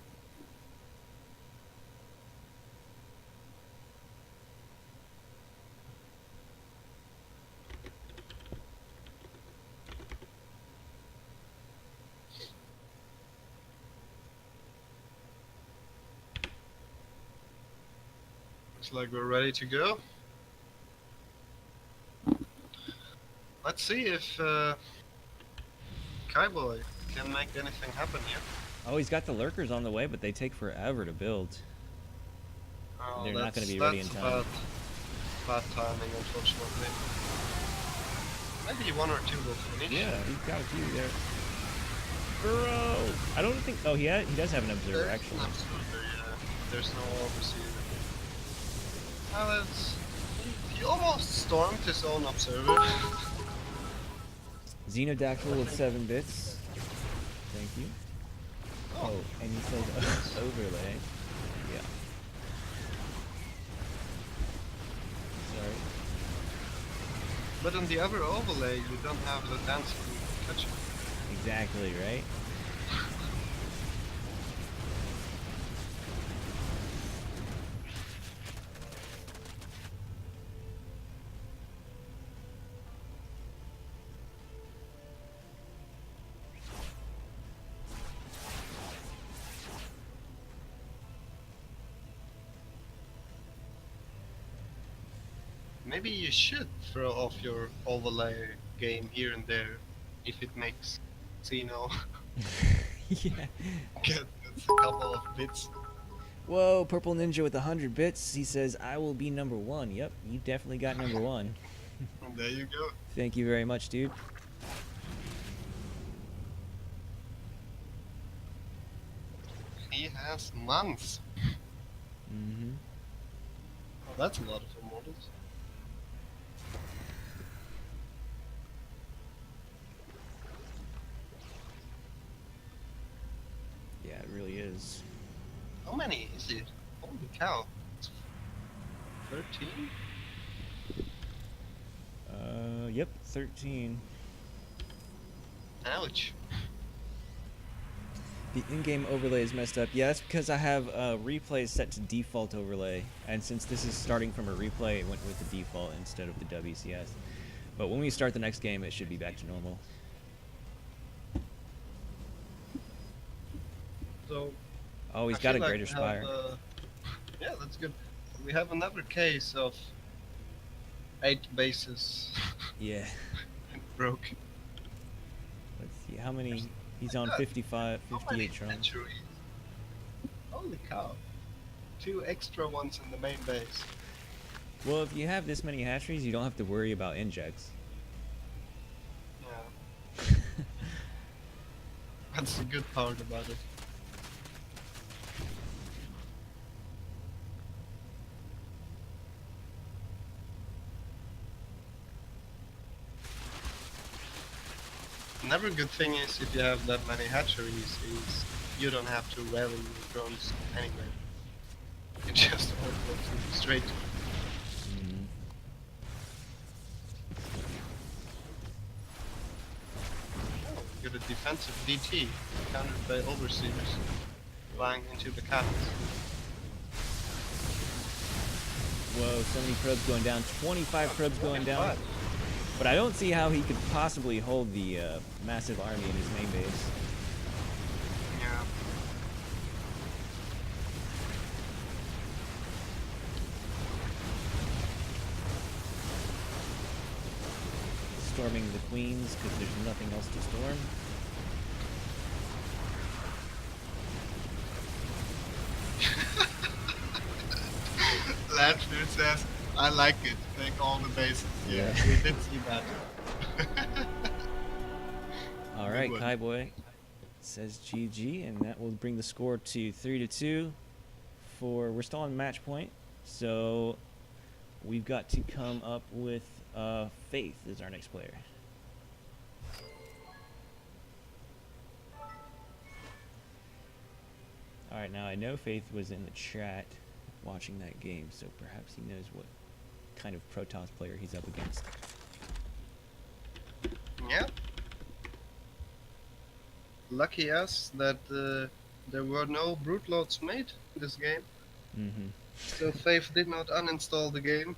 Looks like we're ready to go. Let's see if Kaiboy can make anything happen here.
Oh, he's got the lurkers on the way, but they take forever to build.
Oh,
They're not gonna be
that's
ready in time.
bad timing, unfortunately. Maybe 1 or 2 will finish.
Yeah, he's got a few there. Bro, I don't think. Oh, he does have an observer
There's
actually.
an observer, yeah. There's no overseer. Well, he almost stormed his own observer.
Xenodactyl with 7 bits. Thank you. Oh, and he says overlay. Yeah. Sorry.
But on the other overlay, you don't have the dancing catch.
Exactly, right?
Maybe you should throw off your overlay game here and there, if it makes Xeno
Yeah.
get a couple of bits.
Whoa, Purple Ninja with 100 bits. He says, I will be number 1. Yep, you definitely got number 1.
And there you go.
Thank you very much, dude.
He has months.
Mm-hmm.
Oh, that's a lot of immortals.
Yeah, it really is.
How many is it? Holy cow. 13?
Yep, 13.
Ouch.
The in-game overlay is messed up. Yeah, that's because I have replay set to default overlay, and since this is starting from a replay, it went with the default instead of the WCS. But when we start the next game, it should be back to normal.
So,
Oh, he's
I
got a
feel like
greater
we
spire.
have, yeah, that's good. We have another case of 8 bases
Yeah.
broke.
Let's see how many. He's on 55,
How many
58 drones.
centuries? Holy cow. 2 extra ones in the main base.
Well, if you have this many hatcheries, you don't have to worry about injects.
Yeah, that's the good part about it. Another good thing is if you have that many hatcheries is you don't have to rally your drones anyway. You just all go to straight.
Mhm.
Oh, you got a defensive DT countered by overseers flying into the cannons.
Whoa, so many probes going down. 25 probes going down.
But
But I don't see how he could possibly hold the massive army in his main base.
yeah,
Storming the queens because there's nothing else to storm.
Latcher says, I like it, take all the bases. Yeah,
Yeah.
we did see that.
All right,
one.
Kaiboy says GG, and that will bring the score to 3-2. We're still on match point, so we've got to come up with Faith as our next player. All right, now I know Faith was in the chat. watching that game, so perhaps he knows what kind of Protoss player he's up against.
Yeah. Lucky us that there were no brute loads made in this game,
Mm-hmm.
so Faith did not uninstall the game.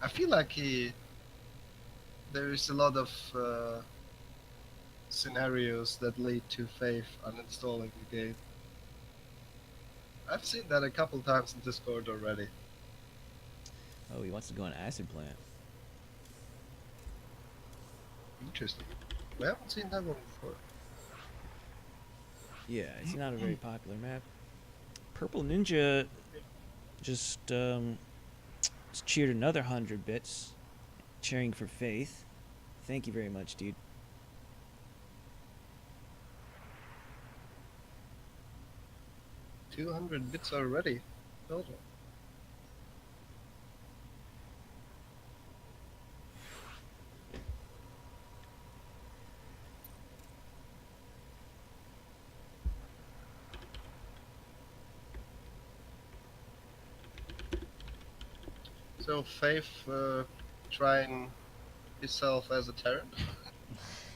I feel like there is a lot of scenarios that lead to Faith uninstalling the game. I've seen that a couple times in Discord already.
Oh, he wants to go on Acid Plant.
Interesting. We haven't seen that one before.
Yeah, it's not a very popular map. Purple Ninja just cheered another 100 bits, cheering for Faith. Thank you very much, dude.
$200 bits already. Total. So Faith trying himself as a Terran.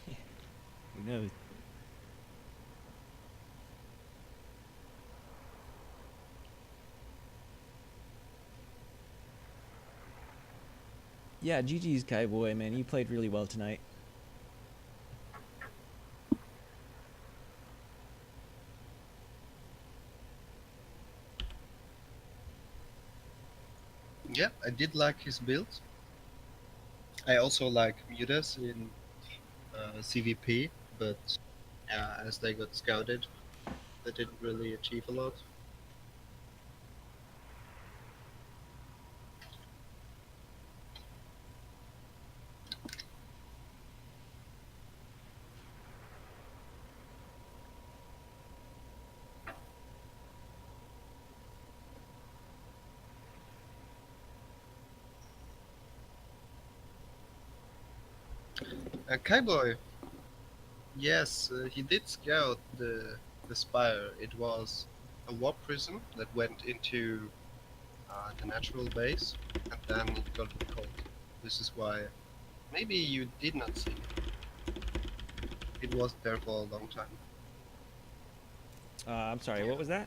Who knows? Yeah, GG's Kaiboy, man. You played really well tonight.
Yeah, I did like his build. I also like Mutas in CVP, but as they got scouted, they didn't really achieve a lot. Kaiboy, yes, he did scout the spire. It was a warp prism that went into the natural base, and then it got recalled. This is why maybe you did not see it. It was there for a long time.
I'm sorry, what was that?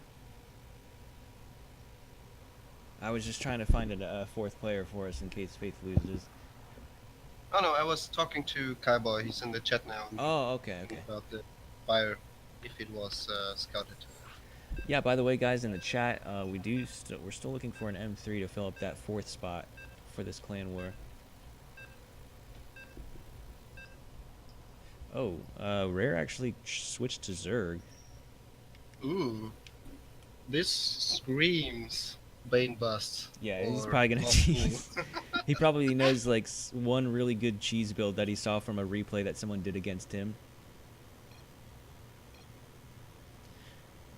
I was just trying to find a fourth player for us in case Faith loses.
Oh no, I was talking to Kaiboy. He's in the chat now.
Oh, okay.
About the fire, if it was scouted.
Yeah, by the way, guys, in the chat, we're still looking for an M3 to fill up that fourth spot for this clan war. Oh, Rare actually switched to Zerg.
Ooh, this screams Bane Bust.
Yeah, he's
or
probably gonna
Awful.
cheese. He probably knows like one really good cheese build that he saw from a replay that someone did against him.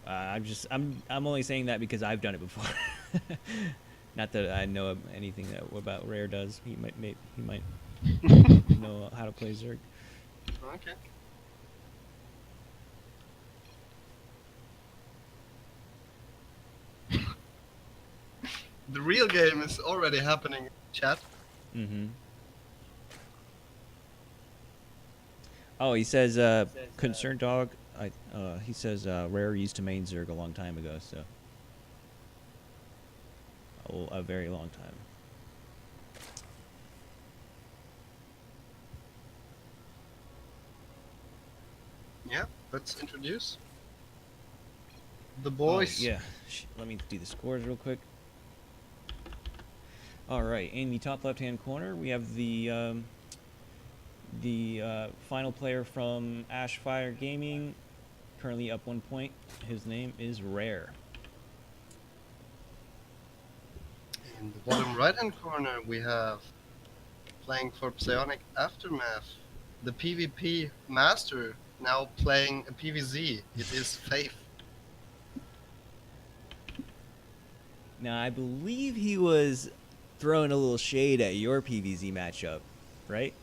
I'm only saying that because I've done it before. Not that I know anything about Rare does. He might know how to play Zerg.
Okay. The real game is already happening in chat.
Mm-hmm. Oh, he says, Concerned Dog, he says, Rare used to main Zerg a long time ago, so. A very long time.
Yeah, let's introduce the boys.
Oh, yeah, let me do the scores real quick. All right, in the top left-hand corner, we have the final player from AFire Gaming, currently up 1 point. His name is Rare.
In the bottom right-hand corner, we have playing for Psionic Aftermath, the PvP master, now playing a PvZ. It is Faith.
Now, I believe he was throwing a little shade at your PvZ matchup, right?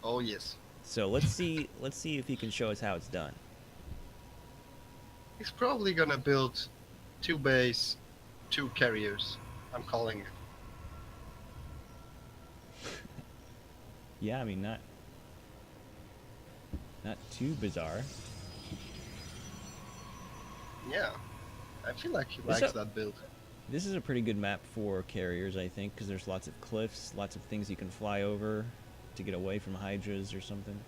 Oh yes.
So let's see if he can show us how it's done.
He's probably gonna build 2 base, 2 carriers. I'm calling it.
Yeah, I mean not too bizarre.
Yeah, I feel like he
This
likes
up-
that build.
This is a pretty good map for carriers, I think, because there's lots of cliffs, lots of things you can fly over to get away from hydras or something.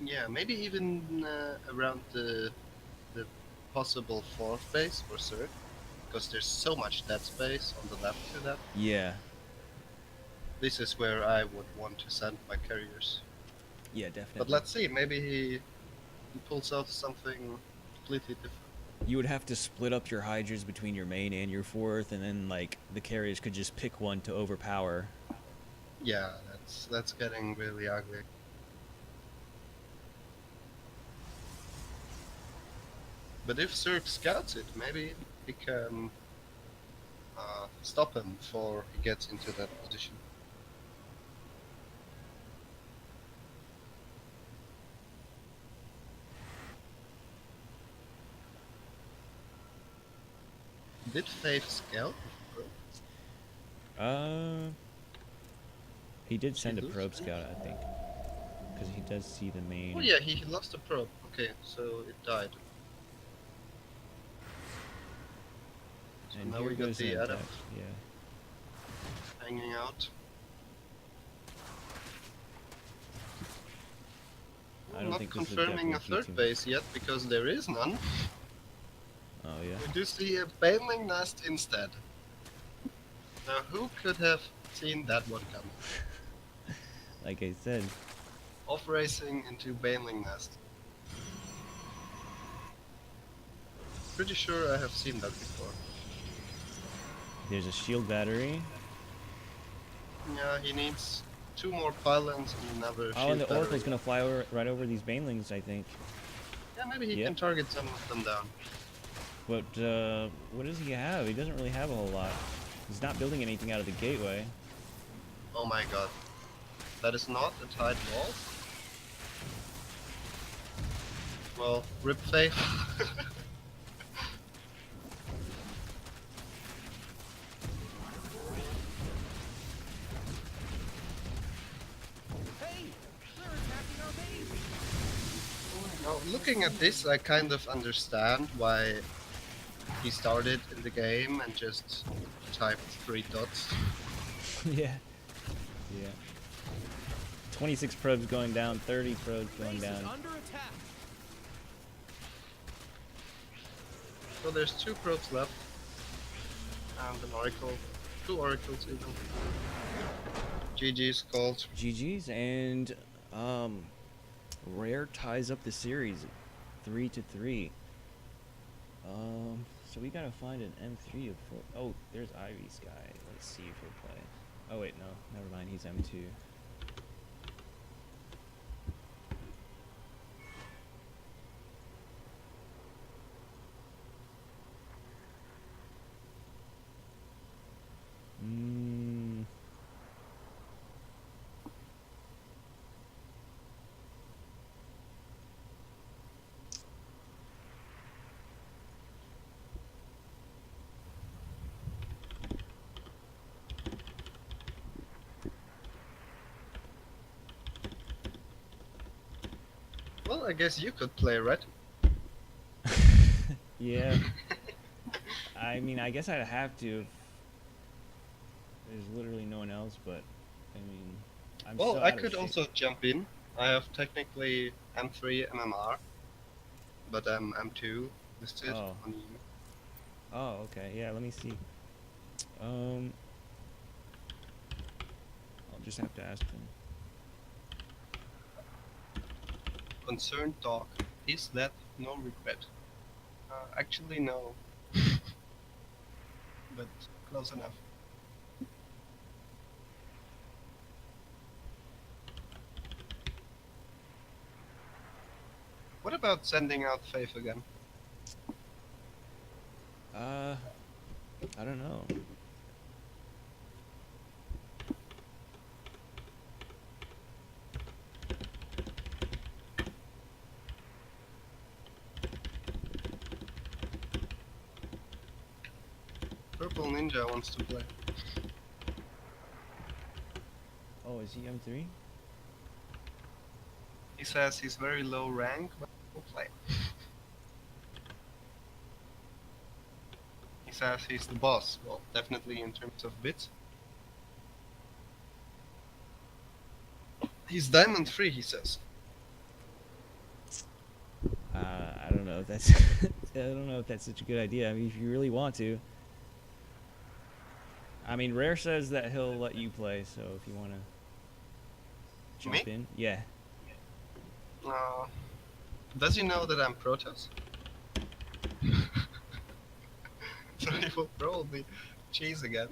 Yeah, maybe even around the possible 4th base for Zerg, because there's so much dead space on the left to that.
Yeah.
This is where I would want to send my carriers.
Yeah, definitely.
But let's see, maybe he pulls off something completely different.
You would have to split up your hydras between your main and your 4th, and then like the carriers could just pick one to overpower.
Yeah, that's getting really ugly. But if Zerg scouts it, maybe he can stop him before he gets into that position. Did Faith scout?
He did send a
lose?
probe scout, I think, because he does see the main.
Oh yeah, he lost a probe. Okay, so it died. So
And
now
here
we got
goes
the
an
adept
attack, Yeah.
hanging out.
I don't
Not
think this is
confirming a
definitely
third
P2.
base yet because there is none.
Oh yeah.
We do see a baneling nest instead. Now who could have seen that one coming?
Like I said,
Off racing into baneling nest. Pretty sure I have seen that before.
there's a shield battery.
Yeah, he needs 2 more pylons and another
Oh, and the
shield
oracle's
battery.
gonna fly right over these banelings, I think.
Yeah, maybe he
Yep.
can target some of them down.
But what does he have? He doesn't really have a whole lot. He's not building anything out of the gateway.
Oh my god. That is not a tight wall? Well, rip Faith. Now, looking at this, I kind of understand why he started in the game and just typed 3 dots.
Yeah. Yeah. 26 probes going down, 30 probes going down.
So there's 2 probes left. And an oracle. 2 oracles even. GG's called.
GG's, and Rare ties up the series 3-3. So we gotta find an M3 of 4. Oh, there's Ivy's guy. Let's see if he'll play. Oh wait, no, never mind. He's M2. Mm.
Well, I guess you could play, right?
Yeah. I mean, I guess I'd have to. There's literally no one else, but I mean, I'm
Well,
so
I
out of
could
shape.
also jump in. I have technically M3 MMR, but I'm M2 listed
Oh.
on you.
Oh, okay. Yeah, let me see. I'll just have to ask them.
Concerned dog. Is that no regret? Actually, no. But close enough. What about sending out Faith again?
I don't know.
Purple Ninja wants to play.
Oh, is he M3?
He says he's very low rank, but will play. He says he's the boss. Well, definitely in terms of bits. He's diamond free, he says.
I don't know if that's I don't know if that's such a good idea. I mean, if you really want to. I mean, Rare says that he'll let you play, so if you want to jump
Me?
in, yeah.
Does he know that I'm Protoss? So he will probably cheese again.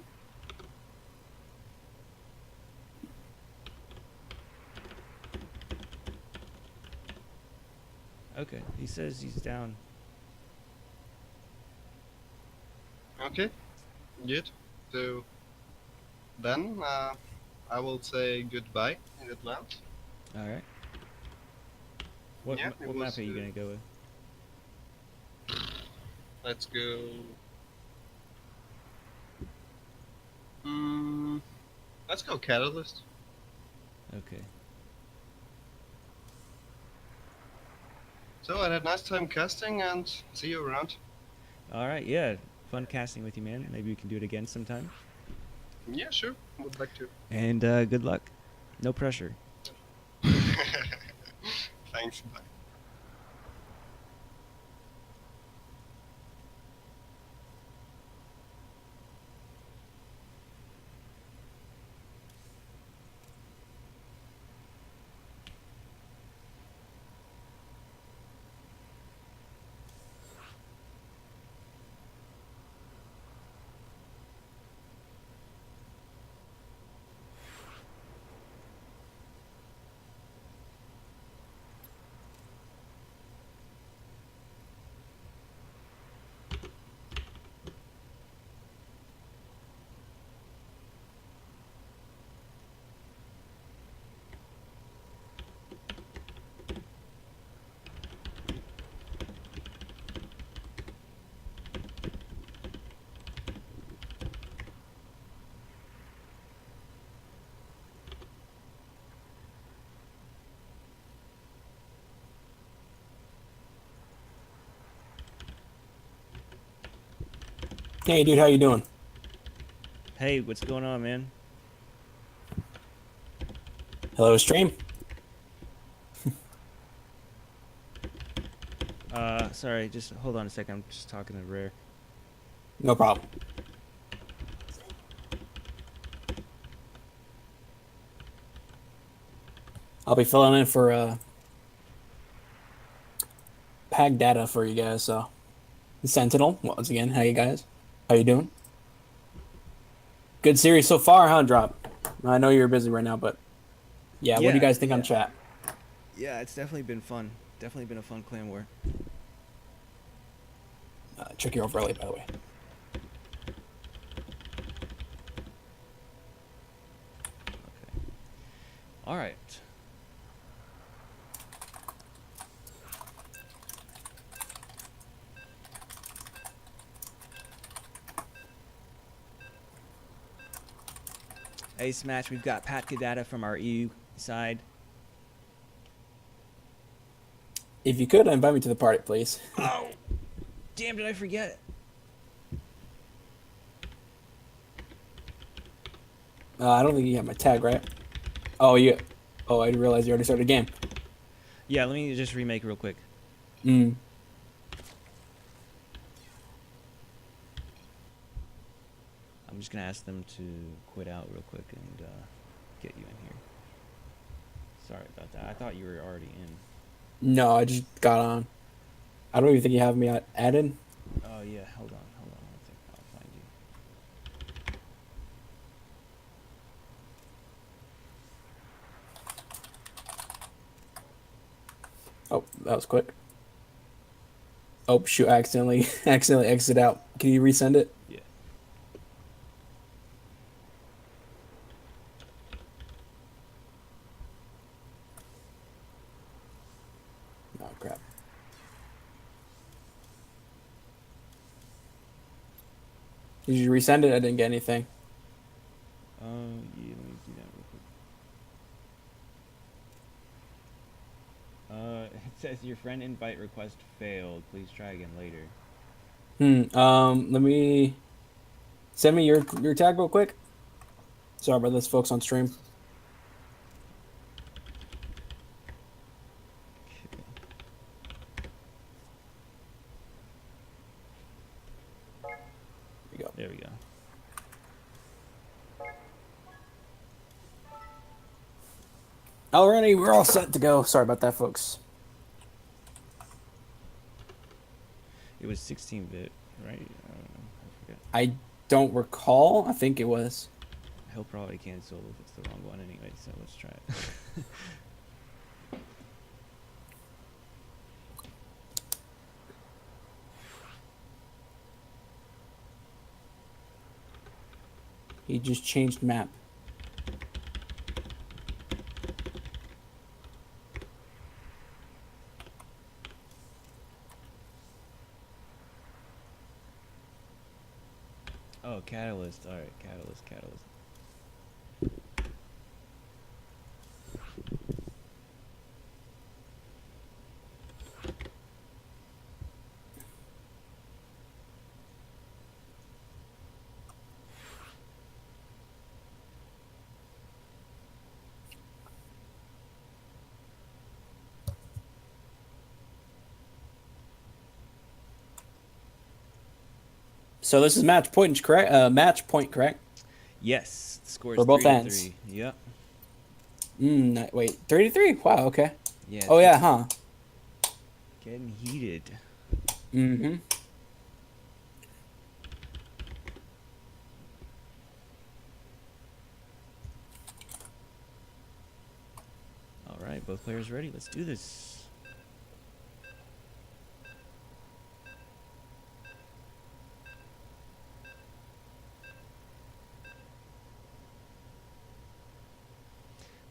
Okay, he says he's down.
Okay, good. So then I will say goodbye in advance.
All right. What
Yeah, it
what map
was,
are you gonna go with?
Let's go. Mm, let's go Catalyst.
Okay.
So I had a nice time casting and see you around.
All right. Yeah. Fun casting with you, man. Maybe we can do it again sometime.
Yeah, sure. Would like to.
And good luck. No pressure.
Thanks. Bye.
Hey, dude, how you doing?
Hey, what's going on, man?
Hello, stream.
Sorry, just hold on a second. I'm just talking to Rare.
No problem. I'll be filling in for pack data for you guys. So, Sentinel, once again, how you guys? How you doing? Good series so far, huh, Drop? I know you're busy right now, but yeah, what do you guys think on chat?
Yeah, it's definitely been fun. Definitely been a fun clan war.
Check your overlay, by the way.
Okay. All right. Ace match. We've got Pat Kadata from our EU side.
If you could, invite me to the party, please.
Oh, damn! Did I forget?
I don't think you have my tag, right? Oh, you. Oh, I didn't realize you already started a game.
Yeah, let me just remake real quick.
Mm.
I'm just gonna ask them to quit out real quick and get you in here. Sorry about that. I thought you were already in.
No, I just got on. I don't even think you have me added.
Oh yeah, hold on one second. I'll find you.
Oh, that was quick. Oh shoot! I accidentally exit out. Can you resend it?
Yeah.
Oh crap! Did you resend it? I didn't get anything.
Yeah, let me do that real quick. It says your friend invite request failed. Please try again later.
Let me send me your tag real quick. Sorry about this, folks on stream. Here we go.
There we go.
Alrighty, we're all set to go. Sorry about that, folks.
It was 16-bit, right? I don't know. I forget.
I don't recall. I think it was.
He'll probably cancel if it's the wrong one anyway, so let's try it.
He just changed map.
Oh, Catalyst. Alright, Catalyst.
So this is match point, correct? Match point, correct?
Yes, scores
For both
3 to
ends.
3. Yep.
Wait, 33? Wow, okay.
Yeah.
Oh yeah, huh?
Getting heated.
Mm-hmm.
Alright, both players ready. Let's do this.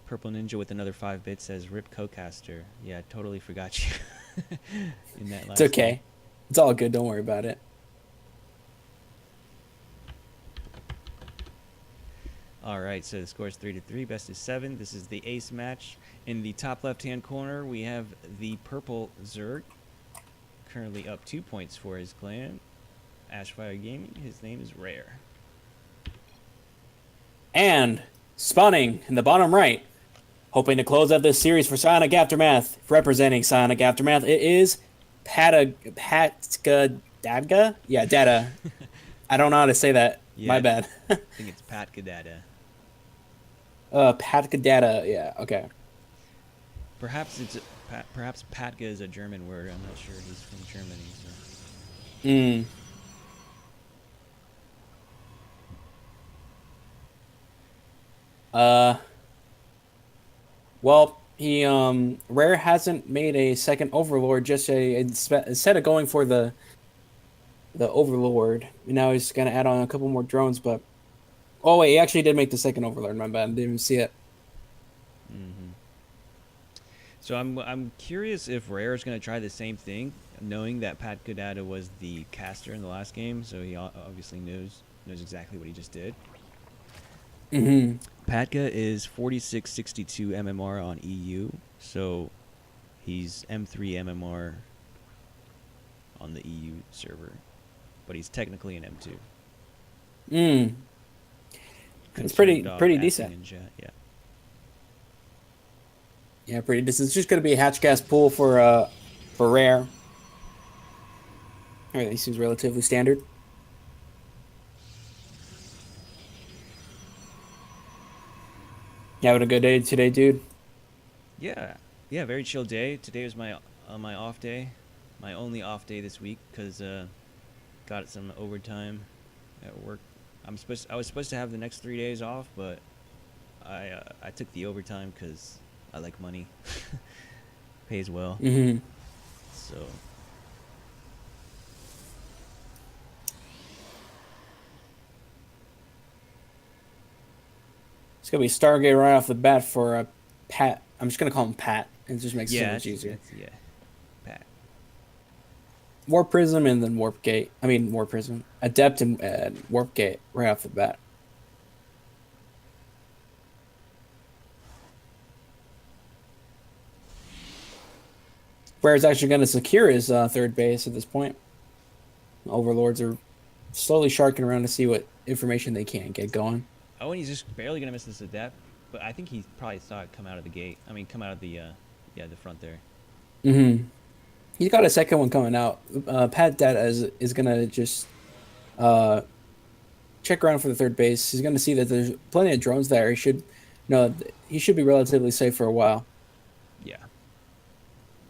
Purple Ninja with another 5 bits says Rip Cocaster. Yeah, totally forgot you in that last
It's okay.
game.
It's all good. Don't worry about it.
Alright, so the score is 3 to 3, best of 7. This is the ace match. In the top left-hand corner, we have the purple Zerg, currently up 2 points for his clan. AFire Gaming, his name is Rare.
And spawning in the bottom right, hoping to close out this series for Psionic Aftermath, representing Psionic Aftermath, it is Patkadadga? Yeah, Data. I don't know how to say that.
Yeah,
My bad.
I think it's Pat Gadada.
Patkadada. Yeah, okay.
Perhaps perhaps Patka is a German word. I'm not sure. He's from Germany. So.
Well, he Rare hasn't made a second Overlord. Just instead of going for the Overlord, now he's gonna add on a couple more drones. But oh wait, he actually did make the second Overlord. My bad, I didn't even see it.
Mm-hmm. So I'm curious if Rare is going to try the same thing, knowing that Pat Gadada was the caster in the last game, so he obviously knows exactly what he just did.
Mm-hmm.
Patka is 4662 MMR on EU, so he's M3 MMR on the EU server, but he's technically an M2.
It's pretty
Concerned Dog
pretty
asking
decent.
in chat, yeah.
Yeah, pretty decent. It's just gonna be a hatchcast pool for Rare. Everything seems relatively standard. You having a good day today, dude?
Yeah, very chill day. Today was my off day, my only off day this week because got some overtime at work. I was supposed to have the next 3 days off, but I took the overtime because I like money, pays well.
Mm-hmm.
So
It's gonna be Stargate right off the bat for Pat. I'm just gonna call him Pat. It just makes it so much easier.
yeah, Pat.
Warp Prism and then Warp Gate. I mean, Warp Prism. Adept and Warp Gate right off the bat. Where it's actually going to secure his third base at this point. Overlords are slowly sharking around to see what information they can get going.
Oh, and he's just barely gonna miss this adept, but I think he probably saw it come out of the gate. I mean, come out of the the front there.
Mm-hmm. He's got a second one coming out. Pat Data is gonna just check around for the third base. He's gonna see that there's plenty of drones there. He should be relatively safe for a while.
Yeah.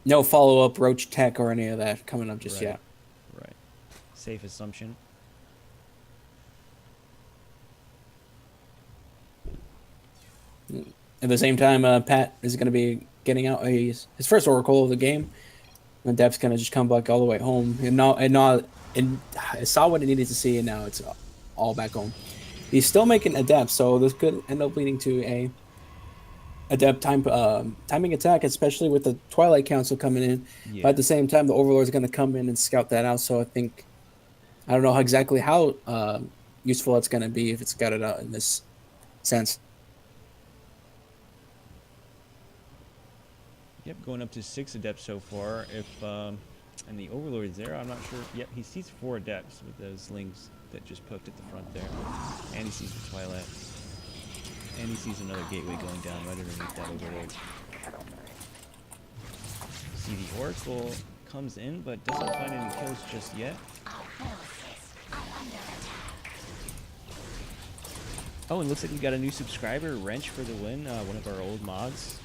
No follow up roach tech or any of that coming up just
Right.
yet.
Right. Safe assumption.
At the same time, Pat is going to be getting out his first Oracle of the game. And Dep's going to just come back all the way home. And I saw what it needed to see, and now it's all back home. He's still making Adept, so this could end up leading to a Adept timing attack, especially with the Twilight Council coming in.
Yeah.
But at the same time, the Overlord is going to come in and scout that out. So I don't know exactly how useful it's going to be if it's scouted out in this sense.
Yep, going up to 6 adepts so far. If and the Overlord's there, I'm not sure. Yep, he sees 4 adepts with those lings that just poked at the front there, and he sees the Twilight, and he sees another gateway going down right underneath that Overlord. See, the Oracle comes in, but doesn't find any kills just yet. Oh, and looks like we got a new subscriber, Wrench for the win. One of our old mods.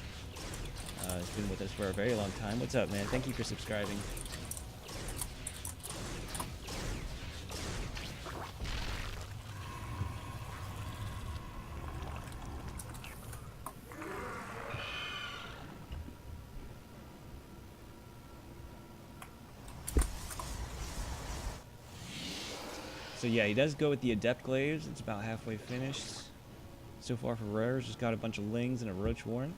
Has been with us for a very long time. What's up, man? Thank you for subscribing. So yeah, he does go with the Adept Glaives. It's about halfway finished. So far for rares, just got a bunch of lings and a roach warren.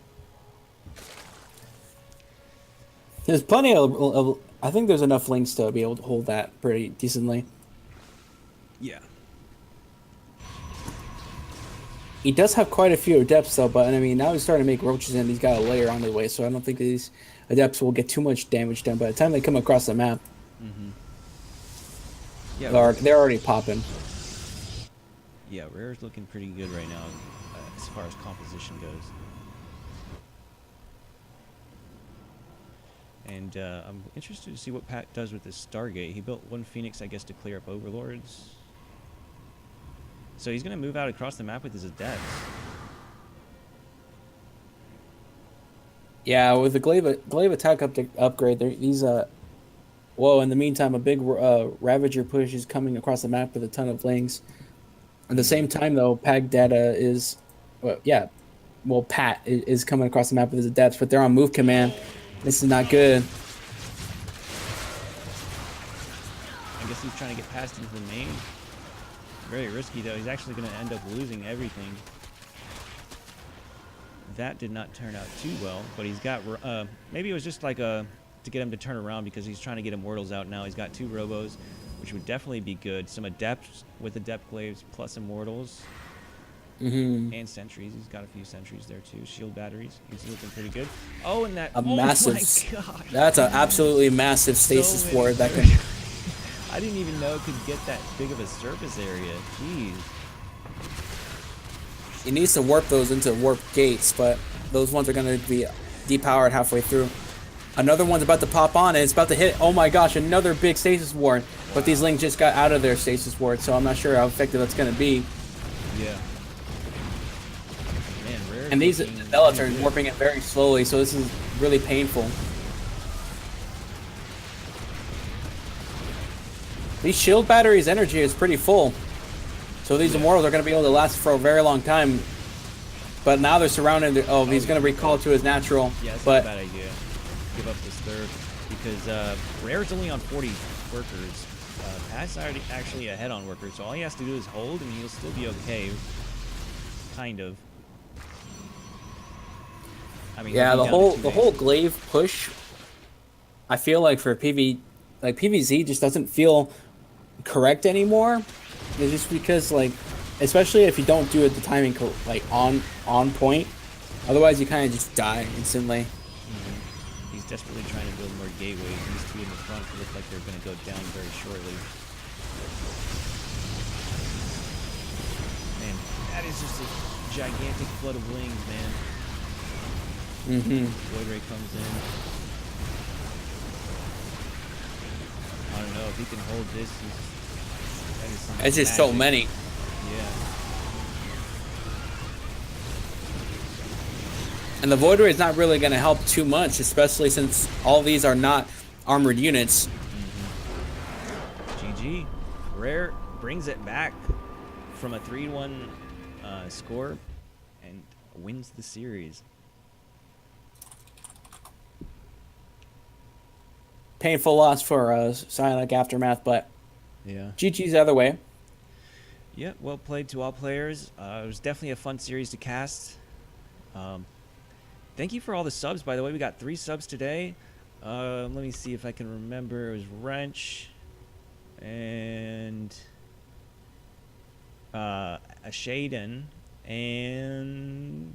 There's plenty of I think there's enough links to be able to hold that pretty decently.
Yeah.
He does have quite a few adepts though, but I mean now he's starting to make roaches and he's got a layer on the way, so I don't think these adepts will get too much damage done by the time they come across the map.
Mm-hmm. Yeah,
They're already popping.
Yeah, rare's looking pretty good right now as far as composition goes. And I'm interested to see what Pat does with this Stargate. He built one Phoenix, I guess, to clear up Overlords. So he's going to move out across the map with his adepts.
Yeah, with the glaive attack upgrade, these whoa! In the meantime, a big Ravager push is coming across the map with a ton of lings. At the same time, though, Pag Data is, Pat is coming across the map with his adepts, but they're on move command. This is not good.
I guess he's trying to get past into the main. Very risky, though. He's actually going to end up losing everything. That did not turn out too well, but he's got... maybe it was just like to get him to turn around because he's trying to get Immortals out now. He's got 2 Robos, which would definitely be good. Some Adepts with Adept Glaives plus Immortals.
Mm-hmm.
And Sentries. He's got a few Sentries there, too. Shield batteries. He's looking pretty good. Oh, and that...
massive...
my God.
That's an absolutely massive stasis
So
ward that
many-
can...
I didn't even know it could get that big of a surface area. Jeez.
It needs to warp those into warp gates, but those ones are going to be depowered halfway through. Another one's about to pop on, and it's about to hit. Oh my gosh, another big stasis ward. But these lings just got out of their stasis ward, so I'm not sure how effective that's going to be.
Yeah. Man, rare.
And these Zealots are warping it very slowly, so this is really painful. These shield batteries' energy is pretty full. So these Immortals are going to be able to last for a very long time. But now they're surrounded. He's going to recall to his natural.
Yeah, that's
but
not a bad idea. Give up this third. Because Rare's only on 40 workers. Pat's already actually ahead on workers. So all he has to do is hold and he'll still be okay. Kind of. I mean,
yeah,
he'll
the
be down to
whole
2
the whole glaive push, I feel like for PV like PvZ just doesn't feel correct anymore. It's just because like, especially if you don't do it the timing like on point, otherwise you kind of just die instantly.
He's desperately trying to build more gateways. These two in the front look like they're going to go down very shortly. Man, that is just a gigantic flood of wings, man. Void Ray comes in. I don't know if he can hold this. That is some
It's just so
magic.
many.
Yeah.
And the Void Ray is not really going to help too much, especially since all these are not armored units.
GG. Rare brings it back from a 3-1 score and wins the series.
Painful loss for Psionic Aftermath, but
Yeah.
GG's either way.
Yeah, well played to all players. It was definitely a fun series to cast. Thank you for all the subs, by the way. We got 3 subs today. Let me see if I can remember. It was Wrench and a Shaden and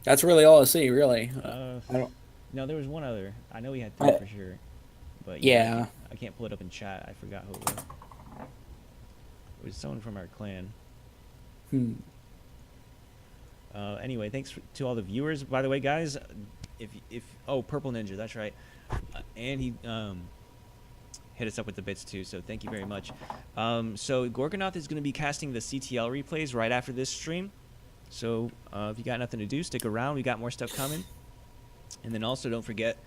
That's really all I see, really. I don't.
no, there was one other. I know we had 3 for sure, but
Yeah.
I can't pull it up in chat. I forgot who it was. It was someone from our clan. Anyway, thanks to all the viewers. By the way, guys, if Purple Ninja, that's right, and he hit us up with the bits too. So thank you very much. So Gorgonoth is going to be casting the CTL replays right after this stream. So if you got nothing to do, stick around. We got more stuff coming. And then also don't forget,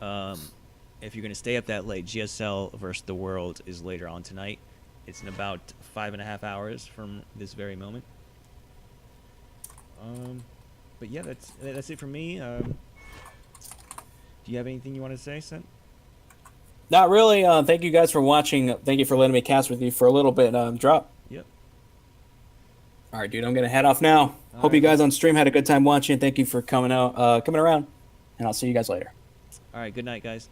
if you're going to stay up that late, GSL versus the World is later on tonight. It's in about 5.5 hours from this very moment. But yeah, that's it for me. Do you have anything you want to say, Sent?
Not really. Thank you guys for watching. Thank you for letting me cast with you for a little bit. Drop.
Yep.
All right, dude. I'm gonna head off now. Hope you guys on stream had a good time watching. Thank you for coming around, and I'll see you guys later.
All right. Good night, guys.